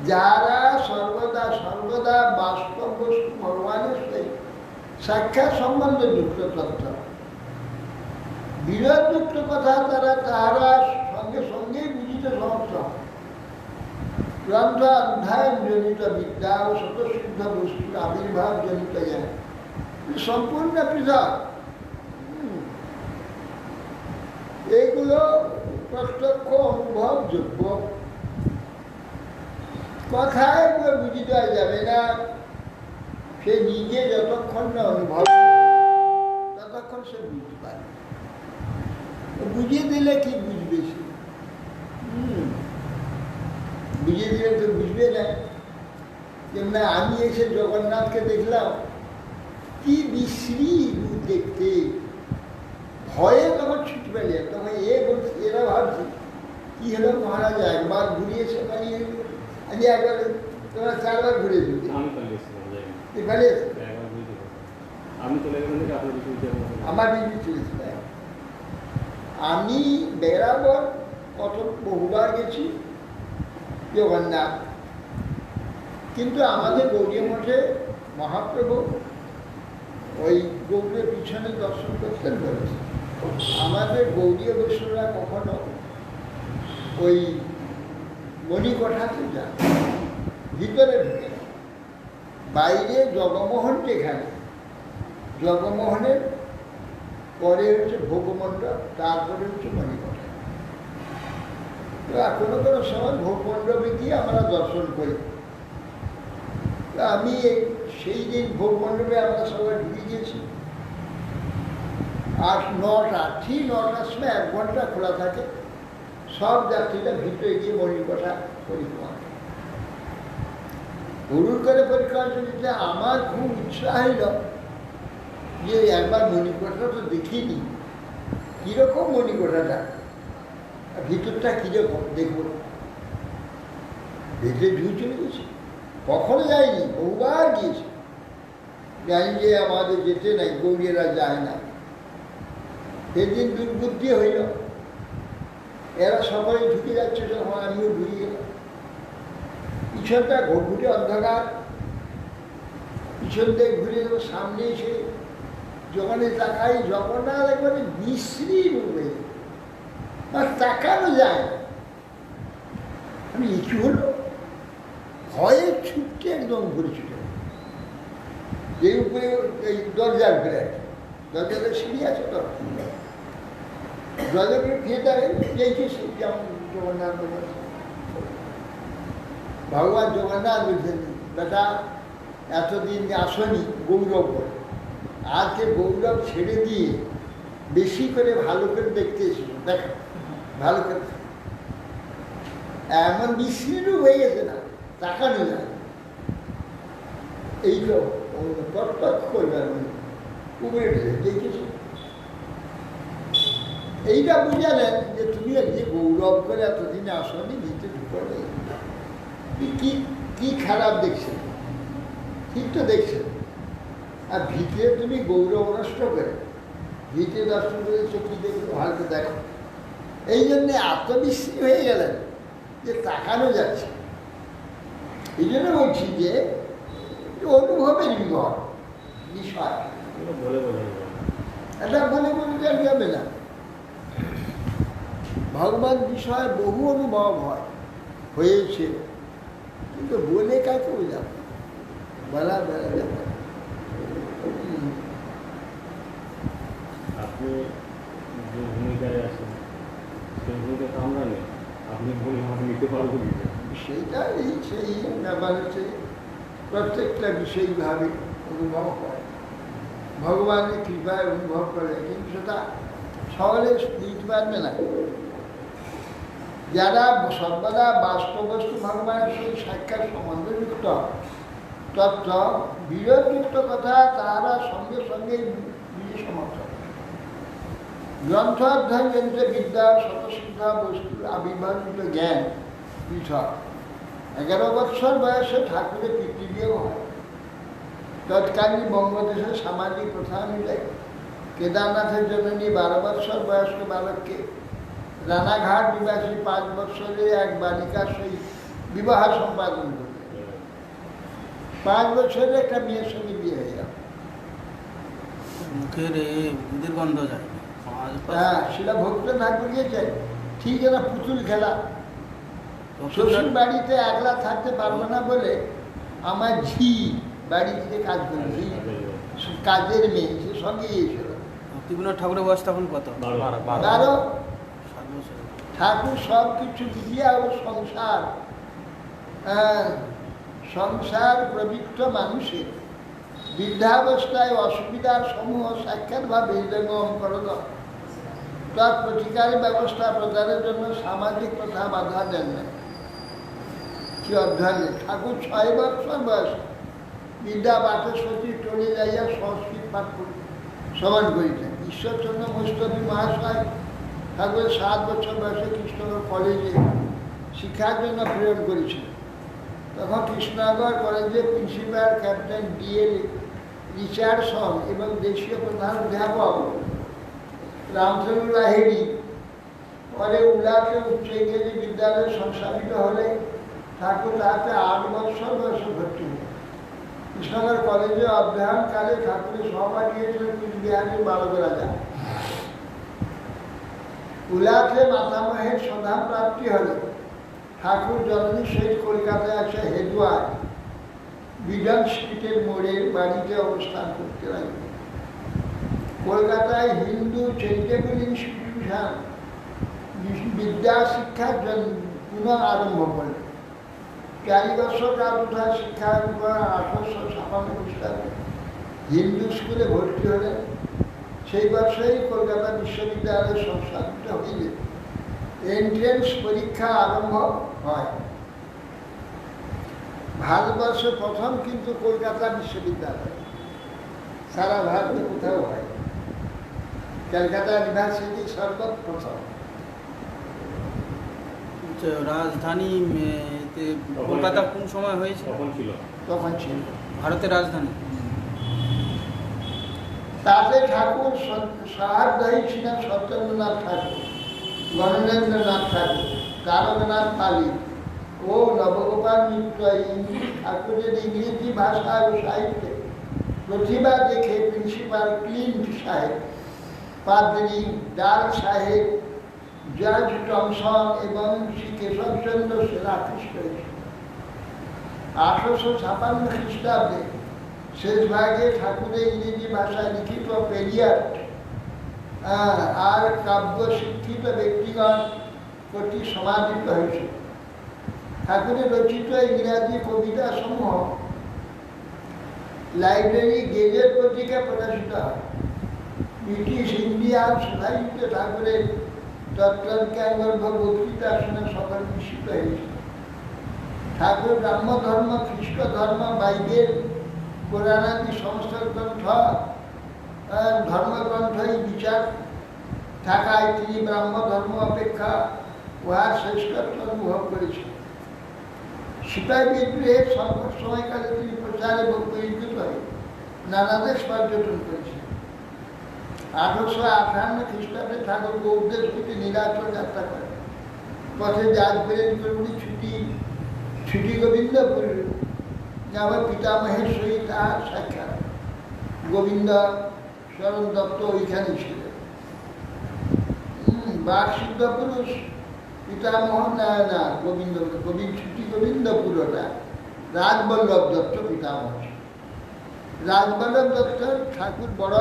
যারা সর্বদা বাস্তব বস্তু ভগবানের সহিত সাক্ষাৎ সম্বন্ধ যুক্ত তত্ত্ব, বিরোধযুক্ত কথা তাহারা সঙ্গে সঙ্গেই বুঝিতে সমর্থ। গ্রন্থ অধ্যায়ন জনিত বিদ্যা ও স্বতঃসিদ্ধ বস্তুর আবির্ভাব জনিত জ্ঞান সম্পূর্ণ পৃথক। এইগুলো প্রত্যক্ষ অনুভবযোগ্য। কথায় এগুলো বুঝে দেওয়া যাবে না। সে নিজে যতক্ষণ না অনুভব ততক্ষণ সে বুঝতে পারে। বুঝিয়ে দিলে কি বুঝবে সে? বুঝিয়ে দিলে তো বুঝবে না। যেমন আমি এসে জগন্নাথকে দেখলাম, কি বিশ্রী রূপ দেখতে, ভয়ে তখন ছুটে পেলে। তখন এরা ভাবছি কি হলো মহারাজা, একবার ঘুরিয়েছে পালিয়ে, আমি একবার তোমরা 4 বার ঘুরে দিতে আমার বিদ্যুৎ চলেছিল। আমি বেড়াবার বহুবার গেছি জগন্নাথ, কিন্তু আমাদের গৌরী মঠে মহাপ্রভু ওই গৌরের পিছনে দর্শন করতেন বলেছে। আমাদের গৌরীয় বৈষ্ণবরা কখনো ওই মণিকোঠাতে যান, ভিতরে ঢুকে। বাইরে জগমোহন, যেখানে জগমোহনের পরে হচ্ছে ভোগমণ্ডপ, তারপরে হচ্ছে মণিকোঠা। তো কোনো কোনো সময় ভোগমণ্ডপে গিয়ে আমরা দর্শন করি। আমি সেই দিন ভোগমণ্ডপে আমরা সবাই ঢুকে গেছি। 8-9টা, ঠিক 9টার সময় 1 ঘন্টা খোলা থাকে। সব যাত্রীরা ভিতরে গিয়ে মণিকোঠা পরিক্রমা। হুড়ুর করে পরীক্ষা দিতে আমার খুব উৎসাহ হইল যে একবার মণিকোঠা তো দেখিনি, কীরকম মণিকোঠাটা, ভিতরটা কীরকম দেখব। দেখে ঝুঁ চলে গেছে, কখনো যায়নি, বহুবার গিয়েছে। জানি যে আমাদের যেতে নাই, গৌরীরা যায় না। সেদিন দুর্বুদ্ধি হইল, এরা সবাই ঢুকে যাচ্ছে যখন আমিও ঢুকে গেলাম। পিছনটা ঘুরে অন্ধকার, পিছন দিয়ে ঘুরে গেল, সামনে এসে যখন তাকাই জগন্নাথ একবারে বিশ্রী রূপে, আর তাকানো যায় না। আমি একটু হলো ভয়ে ছুটতে একদম ঘুরে ছুটে, যে উপরে এই দরজার ফ্ল্যাট, দরজাতে সিঁড়ি আছে তো, দরজা করে ফিরে দাঁড়াই যেইছে সেই যেমন জগন্নাথ ভগবান জগন্নাথ বলছেন, বেটা এতদিন আসনি গৌরব করে, আজকে গৌরব ছেড়ে দিয়ে বেশি করে ভালো করে দেখতে এসেছিল, দেখা ভালো করে। এমন বিশ্রীরূপ হয়ে গেছে না, তাকানো যায়। এই তো টক করবে উবের দেখেছি। এইটা বুঝালেন যে তুমি যে গৌরব করে এতদিনে আসনি, ভিতরে ঢুকলে কি কি খারাপ দেখছেন, ঠিক তো দেখছেন। আর ভিতরে তুমি গৌরব নষ্ট করে, ভিতরে নষ্ট করেছো কি দেখবে, ভালো দেখো। এই জন্যে আত্মবিশ্বাসী হয়ে গেলেন যে তাকানো যাচ্ছে। এই জন্য বলছি যে অনুভবের বিষয়, এটা বলে বলে যাবে না। ভগবান বিষয়ে বহু অনুভব হয়েছে, কিন্তু বলে কাকে বোঝাবো, বলা যাবে। আপনি যে ভূমিকায় আছেন সেই ভূমিকা তো আমরা নেই, আপনি বলে আমরা নিতে পারবো কি? সেইটা সেই ব্যাপার হচ্ছে প্রত্যেকটা বিষয়ভাবে অনুভব করে, ভগবানের কৃপায় অনুভব করে, কিন্তু সেটা সহজে দিতে পারবে না। যারা সর্বদা বাস্তবস্তু ভগবানের সঙ্গে সাক্ষাৎ সম্বন্ধযুক্ত তথ্য বিরোধযুক্ত কথা তারা সঙ্গে সঙ্গে বুঝে সমর্থন। গ্রন্থ অধ্যয়ন যন্ত্রে বিদ্যা স্বতঃসিদ্ধা বস্তুর আবির্ভাবিত জ্ঞান পৃথক। 11 বৎসর বয়সে ঠাকুরের পিতৃবিয়োগ হয়। তৎকালীন বঙ্গদেশের সামাজিক প্রথা অনুযায়ী কেদারনাথের জননী 12 বৎসর বয়স্ক বালককে রানাঘাট নিবাসী 5 বৎসরের এক বালিকার সহিত বিবাহ সম্পাদন করবে। 5 বছরে একটা মেয়ের সঙ্গে বিয়ে হয়ে যাবে। মুখের দুর্গন্ধ যায়। হ্যাঁ, সেটা ভক্ত ঠাকুর গিয়েছে, ঠিক না, পুতুল খেলা। শ্বশুর বাড়িতে একলা থাকতে পারবো না বলে আমার ঝি বাড়ি থেকে কাজ করে, কাজের মেয়ে, সে সঙ্গে গিয়েছিল। ভক্তিবিনোদ ঠাকুরের বয়স তখন কত? 12। 7 বছর। ঠাকুর সব কিছু দিয়ে আবার সংসার, সংসার প্রবৃত্ত মানুষের বৃদ্ধাবস্থায় অসুবিধার সমূহ সাক্ষাৎভাবে হৃদয়ঙ্গম করল। তার প্রতিকারের ব্যবস্থা প্রদানের জন্য সামাজিক কথা বাধা দেন না। কি অধ্যয়নে ঠাকুর 6 বৎসর বয়স বিদ্যা বাচস্পতি টলে যাইয়া সংস্কৃত পাঠ সমান করিতেন। ঈশ্বরচন্দ্র মুস্তফী মহাশয় ঠাকুরের 7 বছর বয়সে কৃষ্ণনগর কলেজে শিক্ষার জন্য প্রেরণ করেছিলেন। তখন কৃষ্ণনগর কলেজের প্রিন্সিপাল ক্যাপ্টেন D.L. রিচার্ডসন এবং দেশীয় প্রধান অধ্যাপক রামচন্দ্র লাহিড়ী পরে উল্লাসে উচ্চ ইংরেজি বিদ্যালয়ে সংস্থাপিত হলে ঠাকুর তাহাতে 8 বৎসর বয়সে ভর্তি হল। কৃষ্ণনগর কলেজে অধ্যয়নকালে ঠাকুরের সহপাঠী হয়েছিলেন কুচবিহারের বালক রাজা। উল্লাসে মাতামহের সন্ধ্যা প্রাপ্তি হলে ঠাকুর জননীর সহিত কলকাতায় আসে হেদুয়ায় বিডন স্ট্রিটের মোড়ের বাড়িতে অবস্থান করতে লাগবে। কলকাতায় হিন্দু চ্যারিটেবল ইনস্টিটিউশন বিদ্যা শিক্ষার পুনঃ আরম্ভ করলেন। 4 বছর রাজুঠা শিক্ষা 1856 খ্রিস্টাব্দে হিন্দু স্কুলে ভর্তি হলেন। সেই বছরই কলকাতা বিশ্ববিদ্যালয়ের সংস্থাপিত হইলে এন্ট্রেন্স পরীক্ষা আরম্ভ হয়। ভারতবর্ষে প্রথম কিন্তু কলকাতা বিশ্ববিদ্যালয়, সারা ভারতে কোথাও হয়। কলকাতা ইউনিভার্সিটি সর্বপ্রথম। রাজধানী কলকাতা কোন সময় হয়েছে? তখন ছিল। তখন ছিল ভারতের রাজধানী। তাতে ঠাকুর সহাধ্যায়ী ছিলেন সত্যেন্দ্রনাথ ঠাকুর, গণেন্দ্রনাথ ঠাকুর, তারকনাথ পালি ও নবগোপাল মিত্র। ঠাকুরের ইংরেজি ভাষা ও সাহিত্যে প্রতিভা দেখে প্রিন্সিপাল ক্লিন্ট সাহেব, পাদ্রী ডাল সাহেব, জর্জ টমসন এবং শ্রী কেশবচন্দ্র সেন আকৃষ্ট হয়েছিল। 1856 খ্রিস্টাব্দে শেষ ভাগে ঠাকুরের ইংরেজি ভাষায় লিখিত পেরিয়াট আর কাব্য শিক্ষিত ব্যক্তিগণ কর্তৃক সমাদিত হয়েছিল। ঠাকুরের রচিত ইংরাজি কবিতা সমূহ লাইব্রেরি গেজেট পত্রিকা প্রকাশিত হয়। ব্রিটিশ ইন্ডিয়ান সোসাইটিতে ঠাকুরের তত্ত্বজ্ঞানগর্ভ বক্তৃতা শুনে সকল বিস্মিত হয়েছিল। ঠাকুর ব্রাহ্ম ধর্ম, খ্রিস্ট ধর্ম, বাইবেল, কোরআনাদি সমস্ত গ্রন্থ ধর্মগ্রন্থই বিচার থাকায় তিনি ব্রাহ্ম ধর্ম অপেক্ষা উহার শ্রেষ্ঠত্ব অনুভব করেছেন। সিপাহী বিদ্রোহের সংকট সময়কালে তিনি প্রচারে পরিচিত হয়ে নানা দেশ পর্যটন করেছেন। 1858 খ্রিস্টাব্দে ঠাকুর গৌড়দেশ থেকে নীলাচল যাত্রা করেন। পথে জাজবেরের নিকটবর্তী ছুটি গোবিন্দপুর আমার পিতামহের সহিত তাহার সাক্ষাৎ। গোবিন্দ শরণ দত্ত ওইখানে ছিলেন। বাঘ সিদ্ধ পুরুষ পিতামহ না ছুটি গোবিন্দপুর, ওটা রাজবল্লভ দত্ত পিতামহ। রাজবল্লভ দত্ত ঠাকুর বড়,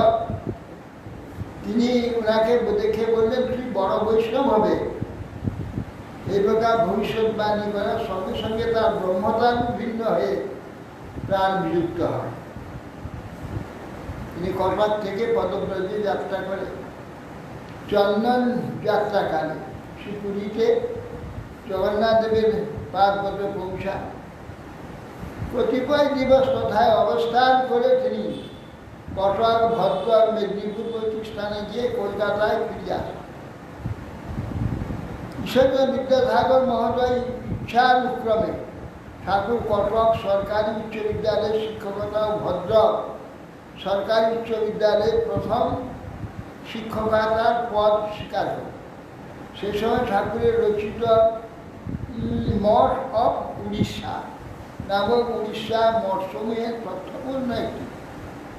তিনি ওনাকে দেখে বললেন তুই বড় বৈষ্ণব হবে। এই প্রকার ভবিষ্যৎবাণী করার সঙ্গে সঙ্গে তার ব্রহ্মতার ভিন্ন হয়ে প্রাণ বিযুক্ত হয়। তিনি কটক থেকে পদব্রজে যাত্রা করে চন্দন যাত্রাকালে শ্রীপুরীতে জগন্নাথ দেবের পাদপদ্মে পৌঁছান। কতিপয় দিবস তথায় অবস্থান করে তিনি কটক, ভদ্রক, মেদিনীপুর প্রভৃতি স্থানে গিয়ে কলকাতায় ফিরে আসেন। ঈশ্বরচন্দ্র বিদ্যাসাগর মহোদয় ইচ্ছানুক্রমে ঠাকুর কটক সরকারি উচ্চ বিদ্যালয়ের শিক্ষকতা ও ভদ্রক সরকারি উচ্চ বিদ্যালয়ের প্রথম শিক্ষকতার পদ স্বীকার করেন। সে সময় ঠাকুরের রচিত মঠ অফ উড়িষ্যা নামক উড়িষ্যা মঠসমূহের তথ্যপূর্ণ একটি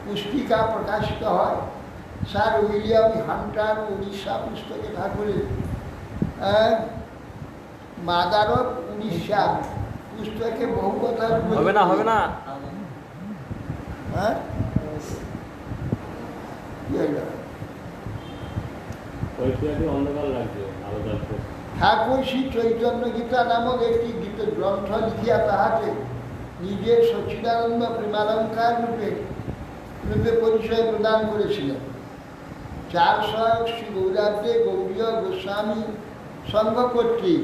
পুস্তিকা প্রকাশিত হয়। স্যার উইলিয়াম হান্টার উড়িষ্যা পুস্তকে ঠাকুরের মাদার অফ উড়িষ্যা পুস্তকে বহু কথা হবে না হবে না। হ্যাঁ অন্ধকার লাগছে আলোচনা। ঠাকুর শ্রী চৈতন্য গীতা নামক একটি গীত গ্রন্থ লিখিয়া তাহাকে নিজের সচ্চিদানন্দ প্রেমালঙ্কার রূপে পরিচয় প্রদান করেছিলেন। 4 সহায়ক শ্রী গৌরাব্দে গৌরীয় গোস্বামী সংঘ কর্তৃক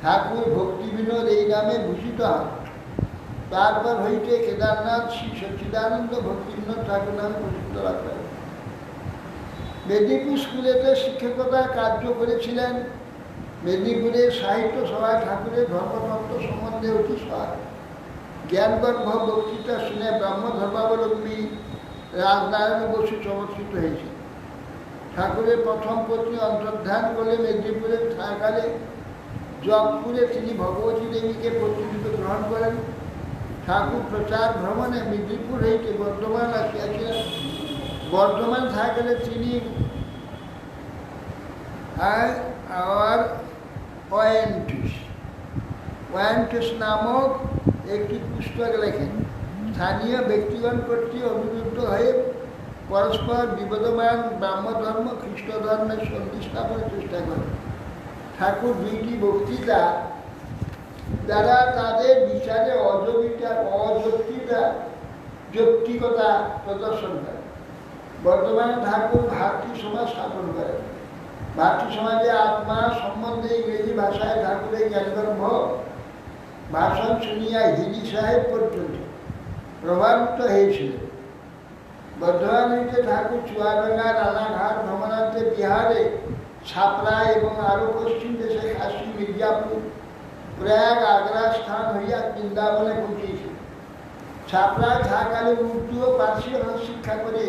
ঠাকুর ভক্তি বিনোদ এই নামে ভূষিত হন। তারপর হইতে কেদারনাথ শ্রী সচ্চিদানন্দ ভক্তি বিনোদ ঠাকুর নামে প্রসিদ্ধ লাভ করেন। মেদিনীপুর স্কুলেতে শিক্ষকতার কার্য করেছিলেন। মেদিনীপুরের সাহিত্য সভায় ঠাকুরের ধর্মতত্ত্ব সম্বন্ধে অতি সহায় জ্ঞানগর্ভ বক্তৃতা শুনে ব্রাহ্ম ধর্মাবলম্বী রাজনারায়ণ বসু চমৎকৃত হয়েছে। ঠাকুরের প্রথম পত্নী অন্তর্ধান করলে মেদিনীপুরের থাকালে জগপুরে তিনি ভগবতী দেবীকে পত্নীরূপে গ্রহণ করেন। ঠাকুর প্রচার ভ্রমণে মেদিনীপুর হইতে বর্ধমান আসিয়াছিলেন। বর্ধমান থাকালে তিনি ওয়ান্টিস নামক একটি পুস্তক লেখেন। স্থানীয় ব্যক্তিগণ কর্তৃক অনুরুদ্ধ হয়ে পরস্পর বিবদমান ব্রাহ্মধর্ম খ্রিস্ট ধর্মের সন্ধি স্থাপনের চেষ্টা করেন। ঠাকুর 2টি বক্তৃতা দ্বারা তাদের বিচারে যৌক্তিকতা প্রদর্শন করেন। বর্তমানে ঠাকুর ভারতী সমাজ স্থাপন করেন। ভারতী সমাজে আত্মা সম্বন্ধে ইংরেজি ভাষায় ঠাকুরের জ্ঞানগর্ভ ভাষণ শুনিয়া হিলি সাহেব পর্যন্ত প্রভাবিত হয়েছিলেন। বর্ধমান হইতে ঠাকুর চুয়াডাঙ্গা, রানাঘাট ভ্রমণার্থে বিহারে, ছাপড়া এবং আরও পশ্চিম দেশে কাশী, মির্জাপুর, প্রয়াগ, আগ্রা স্থান হইয়া বৃন্দাবনে পৌঁছেছিল। ছাপড়ায় থাকালে উর্দু ও পার্সি ভাষা শিক্ষা করে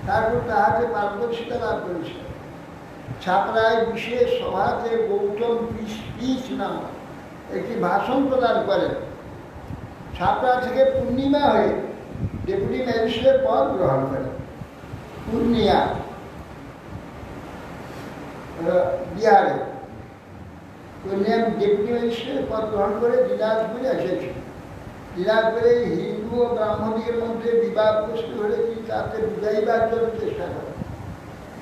ঠাকুর তাহাতে পারদর্শিতা লাভ করেছিলেন। ছাপড়ায় বিশেষ সভাতে গৌতম পিস নামক একটি ভাষণ প্রদান করেন। ছাপড়া থেকে পূর্ণিমা হয়ে ডেপুটি ম্যাজিস্ট্রেট পদ গ্রহণ করেন। পূর্ণিয়া বিহারে পূর্ণিয়া ডেপুটি ম্যাজিস্ট্রেট পদ গ্রহণ করে দিনাজপুরে এসেছেন। দিনাজপুরে হিন্দু ও ব্রাহ্মণীর মধ্যে বিবাদগ্রস্ত হলে তিনি তাতে বুঝাইবার জন্য চেষ্টা করেন,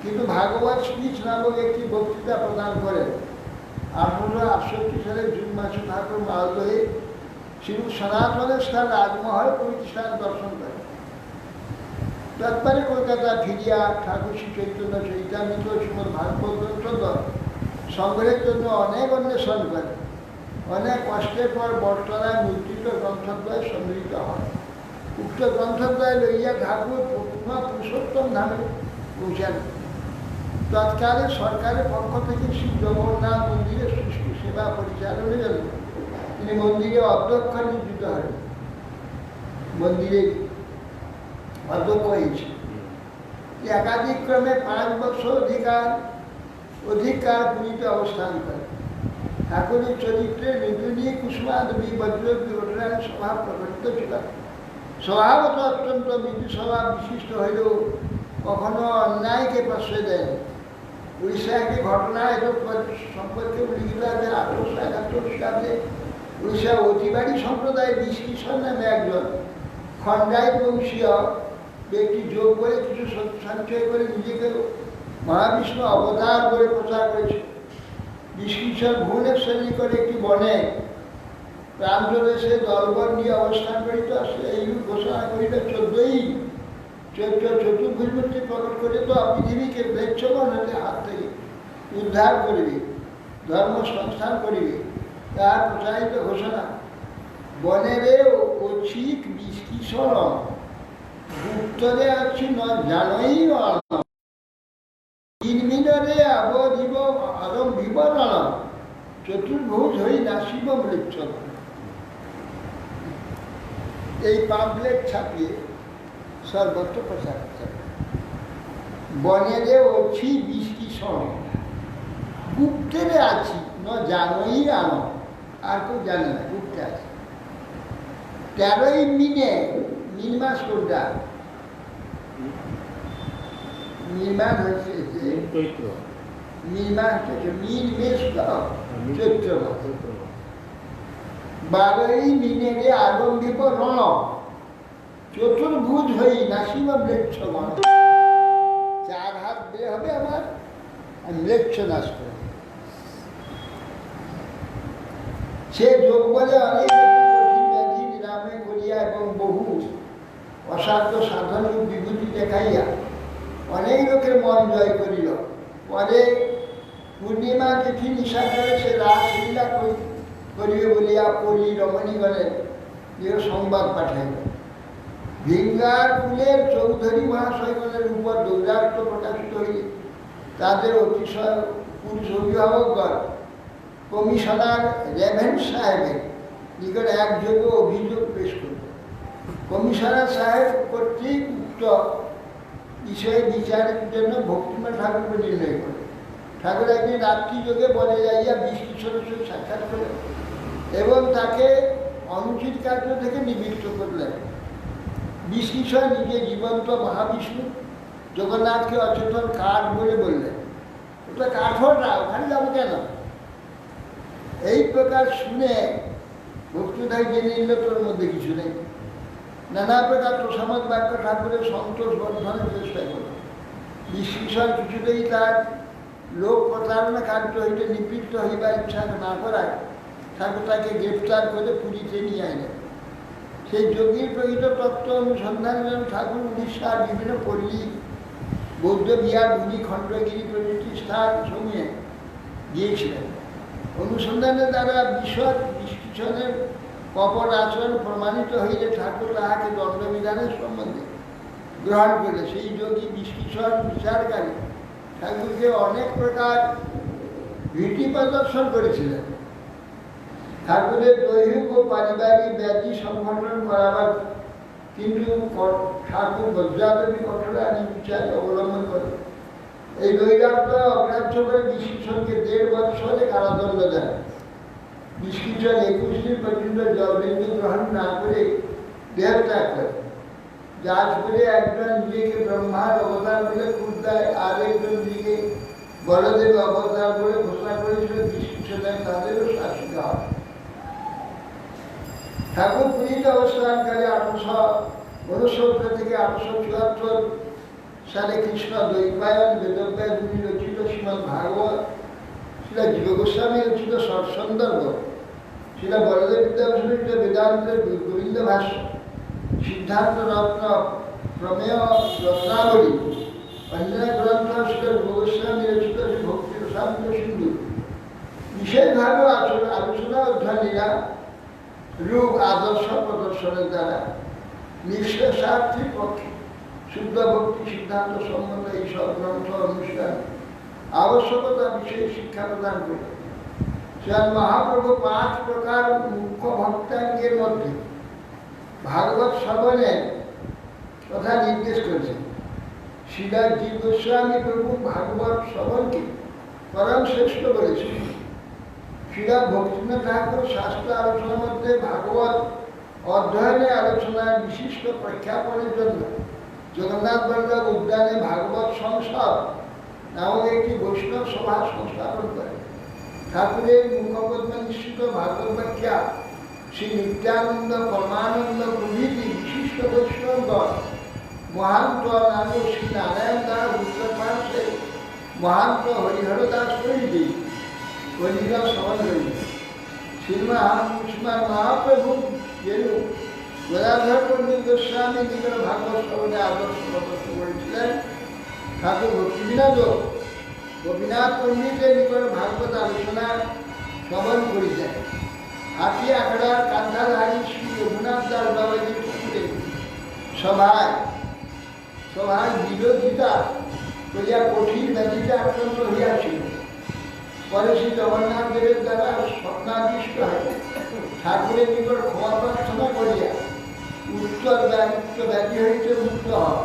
কিন্তু ভাগবত স্পিচ নামক একটি বক্তৃতা প্রদান করেন। 1868 সালে জুন মাসে ঠাকুর মালদহে শ্রী সনাতনের স্থান রাজমহল প্রতিষ্ঠান দর্শন করেন। তারপরে কলকাতা ফিরিয়া ঠাকুর শ্রী চৈতন্য চৈতামৃত শ্রীমদ ভাগবত গ্রন্থ সংগ্রহের জন্য অনেক অন্বেষণ করেন। অনেক কষ্টের পর বটতলায় মুদ্রিত গ্রন্থদ্বয় সংগৃহীত হয়। উক্ত গ্রন্থদ্বয় লইয়া ঠাকুর পুরুষোত্তম ধামে পৌঁছান। তৎকালে সরকারের পক্ষ থেকে শ্রী জগন্নাথ মন্দিরের সুষ্ঠু সেবা পরিচালনের জন্য তিনি মন্দিরে অধ্যক্ষ নিযুক্ত হন। মন্দিরে অধ্যক্ষ হয়েছে। একাধিক ক্রমে 5 বছর অধিকার পুরীতে অবস্থান করেন। ঠাকুরের চরিত্রে নির্গুণী কুসুমাদবী বজ্রবী ঘটনার স্বভাব প্রকটিত ছিল। স্বভাবত অত্যন্ত মৃদু স্বভাব বিশিষ্ট হইলেও কখনো অন্যায়কে প্রশ্রয় দেন। উড়িষ্যা একটি ঘটনা সম্পর্কে উল্লিখিত আছে। 1871 খ্রিস্টাব্দে উড়িষ্যা অতিবাড়ি সম্প্রদায়ের বিষ্কিশন নামে একজন খণ্ডায়ত বংশীয় ব্যক্তি যোগ করে কিছু সঞ্চয় করে নিজেকে মহাবিষ্ণু অবতার করে প্রচার করেছে। বিষ্কিশন ভুবনেশ্বর নিকটে একটি বনে প্রান্ত দেশে দলবল নিয়ে অবস্থান করিত আসলে এইরূপ ঘোষণা করিল, 14ই চৈত্র চতুর্ভুজমূর্তি প্রকট করে তো পৃথিবীকে প্রেক্ষগণ হতে হাত থেকে উদ্ধার করিবে, ধর্ম সংস্থান করিবে, তাহার প্রচারিত ঘোষণা। বনেরে অচিক বিষ্কিশন উত্তরে আছি ন জানই তিনমিনরে আবধিব আরম্ভিব নন চতুর্ভুজ হই নাসিব মৃত্যু। এই পাম্পলেট ছাপিয়ে সর্বত্র প্রচার করতে হবে। বনেরে অছি বিষ্কিশন গুপ্তেরে আছি ন জানই আনো, আর কেউ জানে না গুপ্তে আছে। 13ই মিন মাস কোনটা? মিন মাস হচ্ছে চৈত্র। মিন মাস হচ্ছে মিন মেষ চৈত্র মাস। 12ই মিনেরে আরম্ভিব রণ চতুর্ভুজ হই নাসিব মৃক্ষগণ। 4 হাত বের হবে আমার, মৃক্ষ নাশ করে। সে যোগ বলে অনেক কঠিন ব্যাধি নিরাময় করিয়া এবং বহু অসাধ্য সাধন বিভূতি দেখাইয়া অনেক লোকের মন জয় করিল। পরে পূর্ণিমা তিথি নিশা করে সে রাসলীলা করিবে বলিয়া পরি রমণীগণের সংবাদ পাঠাইল। ভিঙ্গার কুলের চৌধুরী মহাশয়গণের উপর দৌরাত্ম প্রকাশিত হইলে তাদের অতিশয় পুরুষ অভিভাবকগণ কমিশনার রেভেন সাহেবের নিকট একযোগে অভিযোগ পেশ করল। কমিশনার সাহেব কর্তৃক উক্ত বিষয়ে বিচারের জন্য ভক্তিমা ঠাকুরকে নির্ণয় করে। ঠাকুর একদিন রাত্রি যোগে বলে যাইয়া বিষ্কিশনের সঙ্গে সাক্ষাৎ করেন এবং তাকে অনুচিত কার্য থেকে নিবৃত্ত করলেন। বিষ্কিশর নিজে জীবন্ত মহাবিষ্ণু জগন্নাথকে অচেতন কাঠ বলে বললেন, ওটা কাঠটা ওখানে যাবো কেন? এই প্রকার শুনে ভক্তিদায় জেনে নিল তোর মধ্যে কিছু নেই। নানা প্রকার তোষামত বাক্য ঠাকুরের সন্তোষ বর্ধনের চেষ্টা করল। বিষ্কিশর কিছুতেই তার লোক প্রতারণা কার্য হইতে নিবৃত্ত হইবার ইচ্ছা না করায় ঠাকুর তাকে গ্রেপ্তার করে পুরীতে নিয়ে আইলেন। সেই যোগীর প্রকৃত তত্ত্ব অনুসন্ধানের জন্য ঠাকুর উড়িষ্যার বিভিন্ন পল্লী, বৌদ্ধ বিহার, ভূমি, খণ্ডগিরি প্রভৃতি স্থান সমূহে গিয়েছিলেন। অনুসন্ধানের দ্বারা বিশদ বিশ্লেষণের কপট আচরণ প্রমাণিত হইলে ঠাকুর তাহাকে দণ্ডবিধানের সম্বন্ধে গ্রহণ করলে সেই যোগী বিশ্লেষণ বিচারকারী ঠাকুরকে অনেক প্রকার ভীতি প্রদর্শন করেছিলেন। ঠাকুরের দৈহিক ও পারিবারিক ব্যাধি সংগঠন করাবার কিন্তু ঠাকুর বজ্রাদেবী কঠোর আইনি বিচার অবলম্বন করে এই বৈরাগ্য অগ্রাহ্য করে বিশ্লেষণকে 1.5 বছরে কারাদণ্ড দেন। বিশ্লেষণ 21 দিন পর্যন্ত জলবিন্দু গ্রহণ না করে দেহত্যাগ করে। যাজপুরে একজন নিজেকে ব্রহ্মার অবতার বলে খুব দেয়, আর একজন নিজেকে বলদেব অবতার বলে ঘোষণা করেছিল। বিশ্লেষণে তাদেরও শাসিত হয়। ঠাকুর পুরীতে অবস্থানকালে 1869 থেকে 1874 সালে কৃষ্ণ দ্বৈপায়ন বেদব্যাস মুনি রচিত শ্রীমদ্ ভাগবত, শিলা জীব গোস্বামী রচিত সন্দর্ভ, শিলা বলদেব বিদ্যাভূষণ বেদান্তের গোবিন্দ ভাষ্য, সিদ্ধান্ত রত্ন প্রমেয় রত্নাবলী, অন্যান্য গ্রন্থ শিলা জীব গোস্বামী রচিত ভক্তি প্রশান্ত সিন্ধু বিশেষভাবে আলোচনা অধ্যয়নীরা রূপ আদর্শ প্রদর্শনের দ্বারা নিঃশ্বাসার্থীর পক্ষে শুদ্ধ ভক্তি সিদ্ধান্ত সম্বন্ধে এইসব গ্রন্থ অনুষ্ঠান আবশ্যকতা বিষয়ে শিক্ষা প্রদান করে। শ্রীমৎ মহাপ্রভু 5 প্রকার মুখ্য ভক্তাঙ্গের মধ্যে ভাগবত শ্রবণের কথা নির্দেশ করেছেন। শ্রীলা জীব গোস্বামী প্রভু ভাগবত শ্রবণকে পরম শ্রেষ্ঠ বলেছেন। শ্রীলা ভক্তিনাথ ঠাকুর শাস্ত্র আলোচনার মধ্যে ভাগবত অধ্যয়নের আলোচনার বিশিষ্ট প্রেক্ষাপটের জন্য জগন্নাথ বল্লভ উদ্যানে ভাগবত সংসদ নামক একটি বৈষ্ণব সভা সংস্থাপন করে। ঠাকুরের মুখপদ্মে নিশ্চিত ভাগবত ব্যাখ্যা শ্রী নিত্যানন্দ, পরমানন্দ প্রভৃতি বিশিষ্ট বৈষ্ণবগণ মহান্ত নাম শ্রী নারায়ণ দাস উত্তর পার্শ্বে মহান্ত হরিহর দাস প্রভৃতি হরিহর শ্রবণ করিল। শ্রীমান মহাপ্রভু যেরূপ গদাধর পণ্ডিত গোস্বামী নিকট ভাগবত শ্রবণে আদর্শ প্রদর্শন করেছিলেন, ঠাকুর ভক্তিবিনোদও গোপীনাথ পণ্ডিতের নিকট ভাগবত আলোচনা শ্রবণ করিতেন। হাতি আখড়ার কান্ধাধারী শ্রী রঘুনাথ দাস বাবাজি ঠাকুরের সভায় বিরোধিতা করিয়া কঠিন ব্যাধিতে আক্রান্ত হইয়াছিল। পরে শ্রী জগন্নাথ দেবের দ্বারা স্বপ্নাদিষ্ট হয় ঠাকুরের নিকট ক্ষমা প্রার্থনা করিয়া উত্তর ব্যাধি হইতে মুক্ত হওয়া।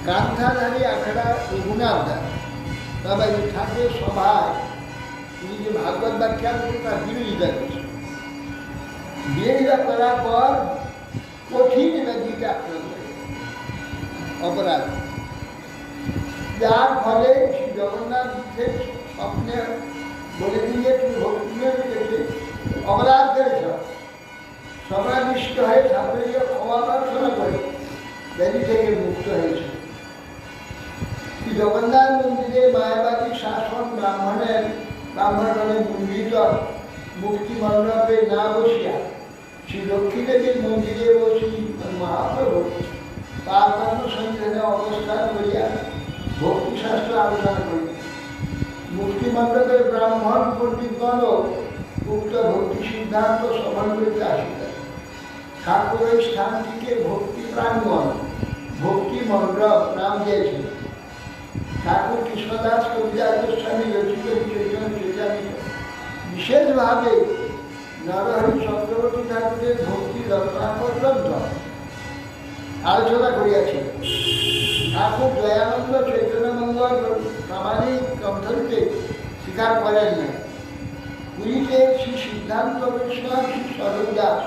কান্ধাধারী আখড়া রঘুনাথ দাস বাবাজি ঠাকুরের সভায় তিনি যে ভাগবত ব্যাখ্যা করে তার বিরোধিতা করছে। বিরোধিতা করার পর কঠিন ব্যাধিতে আক্রান্ত অপরাধ, যার ফলে শ্রী জগন্নাথের স্বপ্নে বলে দিয়ে তুমি ভক্তি অপরাধ করেছ। সমাদিষ্ট হয়ে ঠাকুরের ক্ষমা প্রার্থনা করে ব্যাধি থেকে মুক্ত হয়েছে। শ্রী জগন্নাথ মন্দিরে মায়াবাদী শাসন ব্রাহ্মণগণের মন্দির মুক্তি মণ্ডপে না বসিয়া শ্রী লক্ষ্মী দেবীর মন্দিরে ও শ্রী মহাপ্রভু পার্বত্য সন্ধানে অবস্থান করিয়া ভক্তিশাস্ত্র আলোচনা করিলেন। মুক্তি মণ্ডপের ব্রাহ্মণ পণ্ডিতগণও উক্ত ভক্তি সিদ্ধান্ত শ্রবণ করিতে আসিতেন। ঠাকুর এই স্থানটিকে ভক্তি প্রাঙ্গণ, ভক্তি মণ্ডপ নাম দিয়েছেন। ঠাকুর কৃষ্ণদাস কবিরাজ গোস্বামী রচিত চৈতন্য বিশেষভাবে নরহরি চক্রবর্তী ঠাকুরের ভক্তি রত্নাকর গ্রন্থ আলোচনা করিয়াছেন। ঠাকুর দয়ানন্দ চৈতন্যমঙ্গল প্রামাণিক গ্রন্থকে স্বীকার করেন না। পুরীতে শ্রী সিদ্ধান্ত বৈষ্ণব শ্রী স্বরূপ দাস,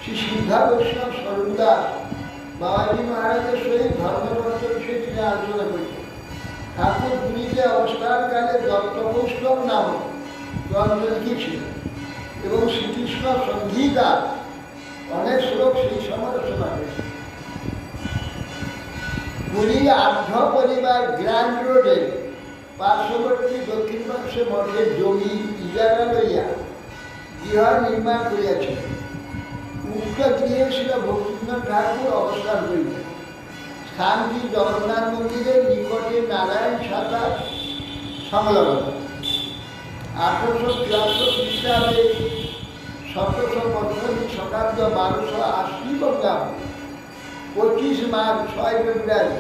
শ্রী সিদ্ধা বৈষ্ণব স্বরূপ দাস বাবাজি মহারাজের সহিত ধর্মতত্ত্ব বিষয়ে তিনি আলোচনা করেছেন। ঠাকুর পুরীতে অবস্থানকালে দত্তকৌস্তব নামক গ্রন্থ লিখেছিলেন এবং শ্রীকৃষ্ণ সঙ্গীতার অনেক শ্লোক সেই সমালোচনা করেছে। পুরী আর্ধ পরিবার গ্র্যান্ড রোডে পার্শ্ববর্তী দক্ষিণ পার্শ্বে মঠের জমি ইজারা লইয়া গৃহ নির্মাণ করিয়াছিল। উক্ত গৃহে ছিল ভক্তিনাথ ঠাকুর অবস্থান করিতেন। স্থানটি জগন্নাথ মন্দিরের নিকটে নারায়ণ সাঁতার সংলগ্ন। 1874 খ্রিস্টাব্দে 1785 শকাব্দ 1280 বঙ্গাব্দ 25 মার্চ 6 ফেব্রুয়ারি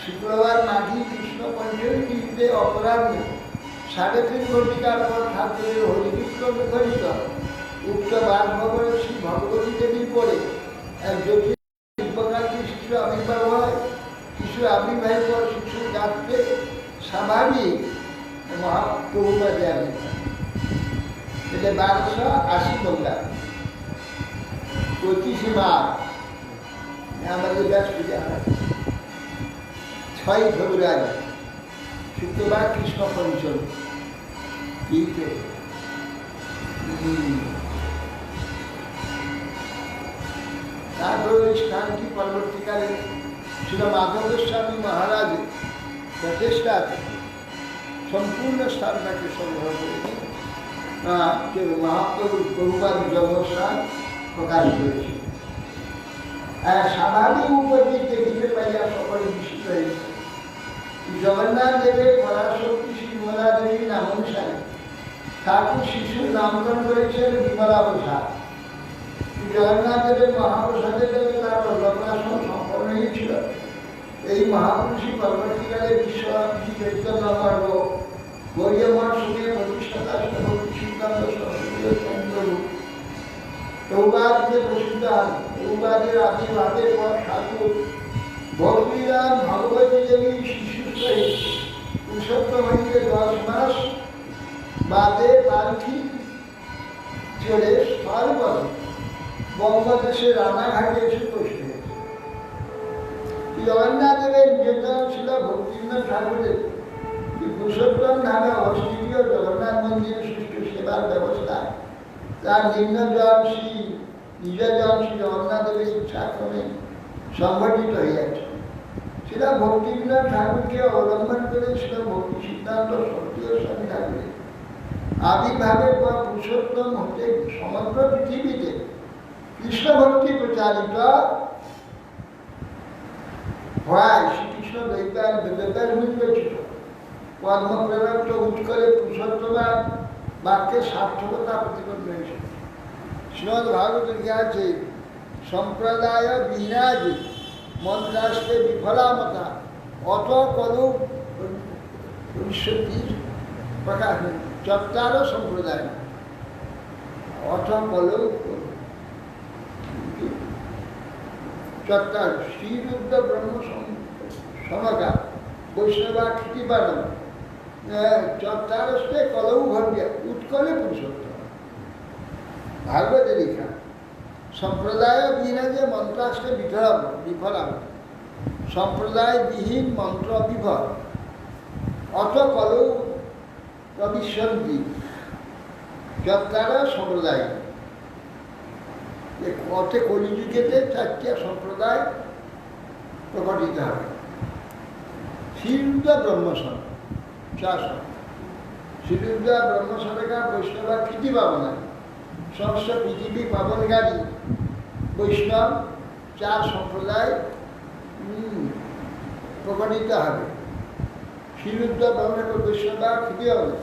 শুক্রবার মাঘী কৃষ্ণ পঞ্চমী তিথিতে অপরাহ্নে 3.5 ঘটিকার পর ঠাকুরের হরিবিক্রম মুখরিত উক্ত বাসভবনে শ্রী ভগবতী দেবীর পরে এক জ্যোতিষ দিব্যকান্তি শিশু আবির্ভাব হয়। শিশু আবির্ভাবের পর শিশুর গাছকে স্বাভাবিক মহাপ্রভুপাদে আবির্ভাব। এটা 1280 বঙ্গাব্দ 25 মার্চ আমাদের ব্যাস পূজা হয়। 6 ফেব্রুয়ারি শুক্রবার কৃষ্ণ পঞ্চমী তিথিতে তারপরে ওই স্থানটি পরবর্তীকালে ছিল মাধব গোস্বামী মহারাজের প্রচেষ্টাতে সম্পূর্ণ স্থানটাকে সংগ্রহ করে মহাপ্রভুর প্রভুপাদ জন্মস্থান প্রকাশ করেছে। স্বাভাবিক উপস্থিত দেখিতে পাইয়া সকলে বিস্মিত হয়েছে। জগন্নাথ দেবের পরাশক্তি শ্রী বিমলা দেবীর নাম অনুসারে ঠাকুর শিশুর নামকরণ করেছেন বিমলা প্রসাদ। জগন্নাথ দেবের মহাপ্রসাদের জন্য তার অন্নপ্রাশন সম্পন্ন হয়েছিল। এই মহাপুরুষই পরবর্তীকালে বিশ্বব্যাপী চৈতন্য পর্ব গৌরীমঠ সুখে প্রতিষ্ঠাতা সভাপতি সিদ্ধান্ত সরস্বতী চন্দ্ররূপ প্রভুপাদকে প্রসিদ্ধ হন। প্রভুপাদের আবির্ভাবের পর ঠাকুর ভক্তিরাম ভগবতী দেবী শিশুর সহিত পুরুষোত্তম হইতে 10 মাস বাদে পালকি চড়ে স্থলপথে বঙ্গদেশের রানাঘাটে এসে উপস্থিত হয়েছে। জগন্নাথ দেবের নির্দেশ ছিল ভক্তিবিনোদ ঠাকুরের পুরুষোত্তম ধামে অবস্থিত জগন্নাথ মন্দিরের সুষ্ঠু সেবার ব্যবস্থা তার নিম্নজন শ্রী নিজজন শ্রী জগন্নাথ দেবের ইচ্ছাক্রমে সংগঠিত হইয়াছে। সেটা ভক্তিবিনোদ ঠাকুরকে অবলম্বন করে ছিল ভক্তি সিদ্ধান্ত সরস্বতী গোস্বামী ঠাকুরের আবির্ভাবের পর পুরুষোত্তম হতে সমগ্র পৃথিবীতে কৃষ্ণ ভক্তি প্রচারিত হয়। শ্রীকৃষ্ণ দৈতার বেদার রচিত কর্মপ্রেরক উৎকলে পুরুষোত্তমার বাক্যের সার্থকতা প্রতিপন্ন হয়েছে। শ্রীমদ ভাগবত লেখা আছে সম্প্রদায় বিহীনাজ মন্ত্রাস্তে বিফলামতা অত কলু 1930 প্রকাশ চত্বারো সম্প্রদায় অথ কলু চত্বার শ্রীরুদ্র ব্রহ্ম সমকা বৈষ্ণবা কৃতিবাদন চত্বারস্তে কলৌ ভব্য উৎকলে পুরুষোত্তম। ভাগবতে লেখা সম্প্রদায় বিহীনা যে মন্ত্রাস্তে বিফলাম সম্প্রদায় বিহীন মন্ত্র বিফল অত কলৌ প্রবিশন্তি চত্বারা সম্প্রদায়। অতে কলিযুগেতে 4টা সম্প্রদায় প্রকটিত হবে। শ্রীরুদ্র ব্রহ্মসন 400 শ্রীরুদ্র ব্রহ্মসনকা বৈষ্ণবা কৃতি পাবনা সমস্ত পৃথিবী পাবনকারী বৈষ্ণব 4 সম্প্রদায় প্রকটিত হবে। শ্রীরুদ্র ব্রহ্ম বৈষ্ণবা কৃতি পাবনা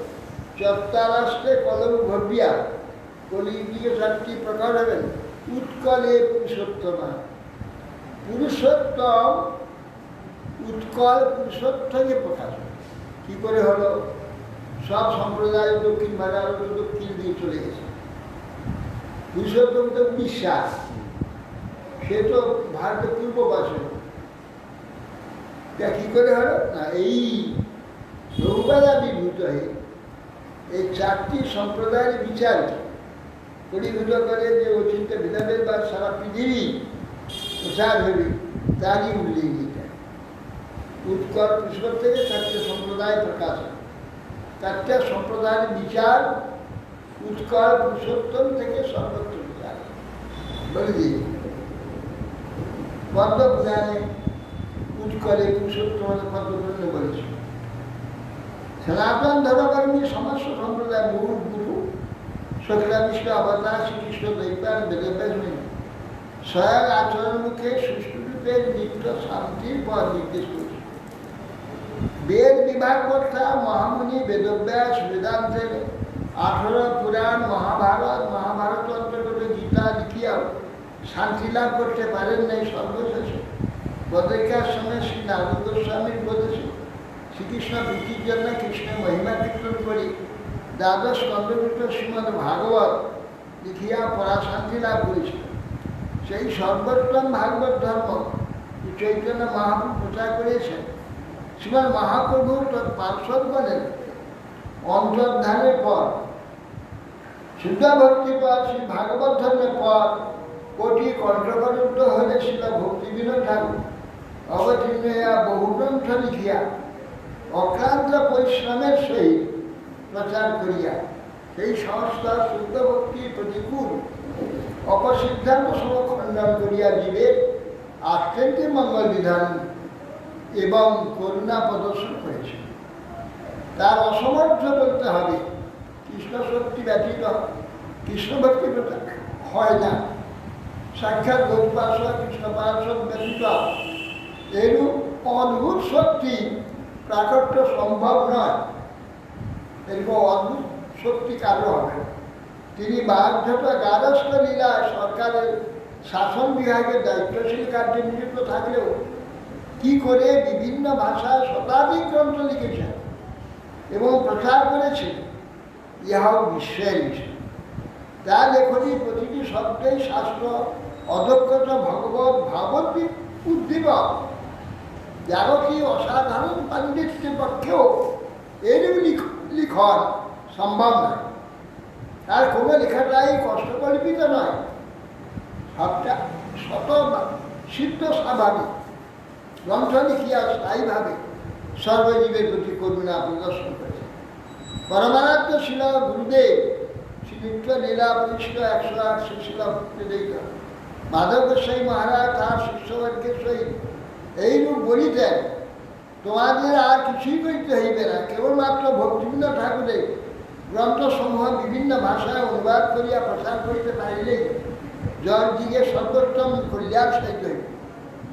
চত্বারাষ্টে কলম ভব্যা কলিযুগে 4টি প্রকার হবেন। উৎকলে পুরুষোত্তমা পুরুষোত্তম উৎকল পুরুষোত্তমকে প্রকাশ কি করে হলো? সব সম্প্রদায় দক্ষিণ ভারত দক্ষিণ দিয়ে চলে গেছে। পুরুষোত্তম তো উড়িষ্যা, সে তো ভারতের পূর্ব পাশে। তা কি করে হলো না, এই প্রভুপাদ আবির্ভূত হয়ে এই 4টি সম্প্রদায়ের বিচার পরিভূত করে যে অচিন্ত ভেদাভেদ বা সারা পৃথিবী প্রচার হবে তারই উল্লেখ। উৎকল পুষ্কর থেকে 4টে সম্প্রদায় প্রকাশ হয়। 4টা সম্প্রদায়ের বিচার উৎকল পুরুষোত্তম থেকে সর্বত্র বিচার বলে দিয়ে পদ্ম পুরাণে উৎকলে পুরুষোত্তম পদ্মপুরাণে বলেছে। সনাতন ধর্মকর্মী সমস্ত সম্প্রদায় মূল গুরু শুক্লাবিষ্ট অবতার শ্রীকৃষ্ণ দৈতার বেদব্যাস স্বয়ং আচরণ মুখে সুষ্ঠুরূপে নিত্য শান্তির পর নির্দেশ করেছে। বেদ ভাগবত মহামুনি বেদব্যাস বেদান্তের 18 পুরাণ মহাভারত অন্তর্গত গীতা লিখিয়াও শান্তি লাভ করতে পারেন নাই। সর্বশেষে বদ্রিকার সঙ্গে শ্রী নারদ গোস্বামীর উপদেশে শ্রীকৃষ্ণ প্রীতির জন্য কৃষ্ণের মহিমা কীর্তন করি দ্বাদশ খণ্ডযুক্ত শ্রীমদ ভাগবত লিখিয়া পরা শান্তি লাভ করেছিল। সেই সর্বোত্তম ভাগবত ধর্ম চৈতন্য মহাপ্রভু প্রচার করেছেন। শ্রীমদ মহাপ্রভু পার্শ্বদগণের অন্তর্ধানের পর শুদ্ধ ভক্তি পর শ্রী ভাগবত ধর্মের পর কোটি কণ্ঠবরুদ্ধ হলে শিল ভক্তিবিনোদ ঠাকুর অবতীর্ণ হইয়া বহু গ্রন্থ লিখিয়া অক্লান্ত পরিশ্রমের সহিত প্রচার করিয়া সেই সংস্থা শুদ্ধ ভক্তির প্রতিকূল অপসিদ্ধান্ত সহ খণ্ডন করিয়া জীবের আত্মেন্দ্রিক মঙ্গল বিধান এবং করুণা প্রদর্শন করেছে। তার অসমর্থ বলতে হবে, কৃষ্ণ শক্তি ব্যতীত কৃষ্ণ ভক্তি হয় না। সাক্ষাৎ গৌরপার্শ্ব কৃষ্ণ পার্শ্ব ব্যতীত এরূপ অদ্ভুত শক্তি প্রাকট্য সম্ভব নয়। এরকম অদ্ভুত শক্তি কারো হবে। তিনি বাধ্যতা গারস্থ লীলায় সরকারের শাসন বিভাগের দায়িত্বশীল কার্যে নিযুক্ত থাকলেও কি করে বিভিন্ন ভাষায় শতাধিক গ্রন্থ লিখেছেন এবং প্রচার করেছেন, ইহাও বিশ্বের বিষয়। তার লেখনী প্রতিটি শব্দেই শাস্ত্র অদক্ষত ভগবত ভাগবত উদ্দীপক। জাগতিক অসাধারণ পাণ্ডিত্যের পক্ষেও এরূপ লিখন সম্ভব নয়। তার কোনো লেখাটাই কষ্টকল্পিত নয়, সবটা শত সিদ্ধ স্বাভাবিক। গ্রন্থ লিখিয়া স্থায়ীভাবে সর্বজীবের প্রতি করুণা প্রদর্শন করেছে। পরমারাধ্য শিল গুরুদেব শ্রী নিত্য লীলা পরিষ্ঠ 108 শিল ভক্তিদেব মাধব গোস্বামী মহারাজ তাঁর শিষ্যবর্গের সহিত এইরূপ বলিতেন, তোমাদের আর কিছুই করিতে হইবে না, কেবলমাত্র ভক্তিবিনোদ ঠাকুরের গ্রন্থসমূহ বিভিন্ন ভাষায় অনুবাদ করিয়া প্রচার করিতে পারিলেই জগদিগে সর্বোত্তম কল্যাণ সাহিত্য হইবে।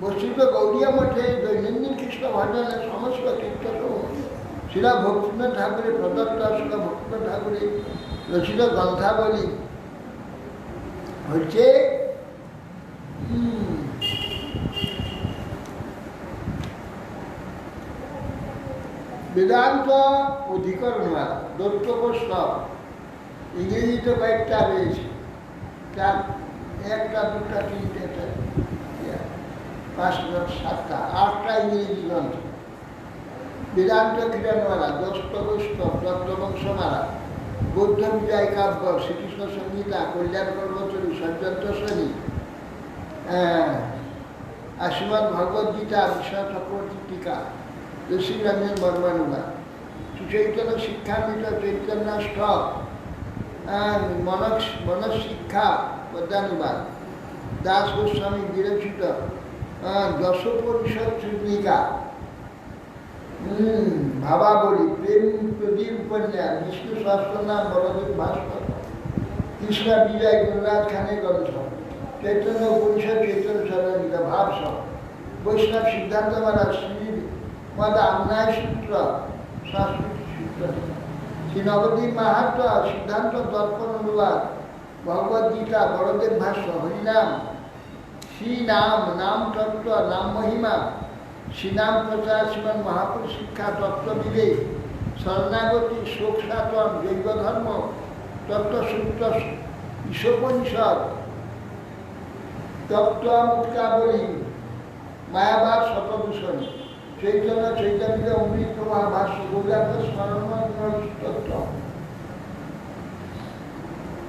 বস্তুত গৌড়ীয় মঠে দৈনন্দিন কৃষ্ণ ভজনের সমস্ত কীর্তনসমূহ শিল ভক্তিবিনোদ ঠাকুরের প্রদত্ত, শিল ভক্তিবিনোদ ঠাকুরের রচিত গ্রন্থাবলী হচ্ছে বেদান্ত অধিকরণমালা, দৈত্যপুস্তক, ইংরেজিতে কয়েকটা রয়েছে, তার 1, 2, 3, 4, 5, 7, 8টা ইংরেজি গ্রন্থ। বেদান্ত কিরণমালা, দস্তপুস্তক, দত্তবংশমালা, বৌদ্ধ বিজয় কাব্য, শ্রীকৃষ্ণ সংহিতা, কল্যাণ কর্মচরী, সজ্জন্তশ্রেণী, শ্রীমদ ভগবদ গীতা, বিশ্বনাথ চক্রবর্তী টিকা, ঋষিরঞ্জন বর্মানুবাদ, সুচৈতন্য শিক্ষামৃত, চৈতন্যাষ্টক, মনশিক্ষা পদ্মানুবাদ, দাস গোস্বামী বিরচিত দশোপনিষদ চূর্ণিকা, ভাবাবলী, প্রেম প্রদীপ উপন্যাস, বিষ্ণু সহস্রনাম, বলদেব ভাস্কর, কৃষ্ণ বিজয় গুরুরাজ খানের গ্রন্থ, চৈতন্য উপনিষদ, চৈতন্য চরণিকা, ভাবসহ, বৈষ্ণব সিদ্ধান্তমালা, শ্রীমদ আন্যায় সূত্র, সংস্কৃত সূত্র, শ্রী নবদ্বীপ মাহাত্ম্য, সিদ্ধান্ত দর্পণ অনুবাদ, ভগবদ গীতা, বড়দেব ভাষ্য, হরিনাম, শ্রীনাম, নাম তত্ত্ব, নাম মহিমা, শ্রীনাম প্রচার, শ্রীমন মহাপুরুষ শিক্ষা, তত্ত্ব বিবেক, শরণাগতি, শোক সাধন, জৈব ধর্ম, তত্ত্বসূত্র, ঈশোপনিষদ, তত্ত্ব মুক্তাবলী, মায়াবাদ, শতদূষণী, চৈতন্য চৈতন্য অমৃত প্রভা, ভাষ্য, গৌরাঙ্গ স্মরণ তত্ত্ব,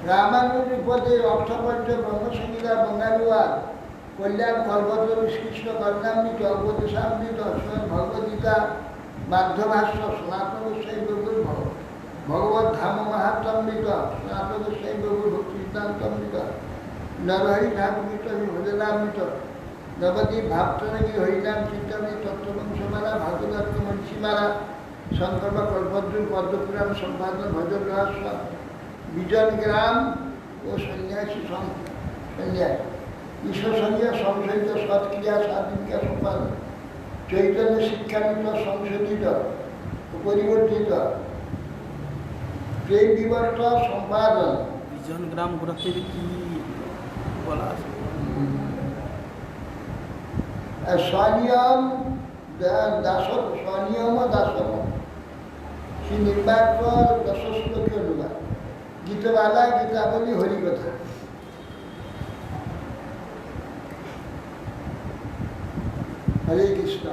রামানুজ উপদের অর্থপঞ্চ, ব্রহ্মসংহিতা, বঙ্গানুবাদ, কল্যাণ কল্পতরু, শ্রীকৃষ্ণ কর্ণামৃত, উপদেশামৃত, স্বয়ং ভগবদ্গীতা, মাধ্যভাষ্য, সনাতন গোস্বামী প্রভুর ভগবত ধাম মাহাত্ম্যমৃত, সনাতন গোস্বামী প্রভুর ভক্তি সিদ্ধান্তমৃত, নরহরি ঠাকুরমৃত, ভজনামৃত, নবদ্বীপ ভাবতরঙ্গী, হরিনাম চিন্তামৃত, তত্ত্ববংশমালা, ভাগবত মনীষীমালা, শঙ্কর বা কল্পদ্রু, পদ্মপুরাণ সম্পাদন, ভজন রহস্য, বিজন গ্রাম ও সন্ন্যাসী সন্ন্যাস, ঈশ্বর সন্ন্যাস সংশোধিত, সৎক্রিয়া স্বাধীনকা সম্পাদন, চৈতন্য শিক্ষামৃত সংশোধিত, পরিবর্তিত প্রেম বিবর্ত সম্পাদন বিজন গ্রাম গ্রন্থের কি বলা আছে? স্বনিয়ম দাস স্বনিয়ম দাসম শ্রী নির্বাক দশ শ্লোকী অনুবাদ গীতবালা গীতাবলী হরিকথা। হরে কৃষ্ণ।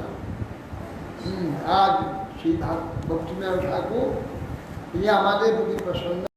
আজ শ্রী ভক্তিনারায়ণ ঠাকুর তিনি আমাদের প্রতি প্রসন্ন।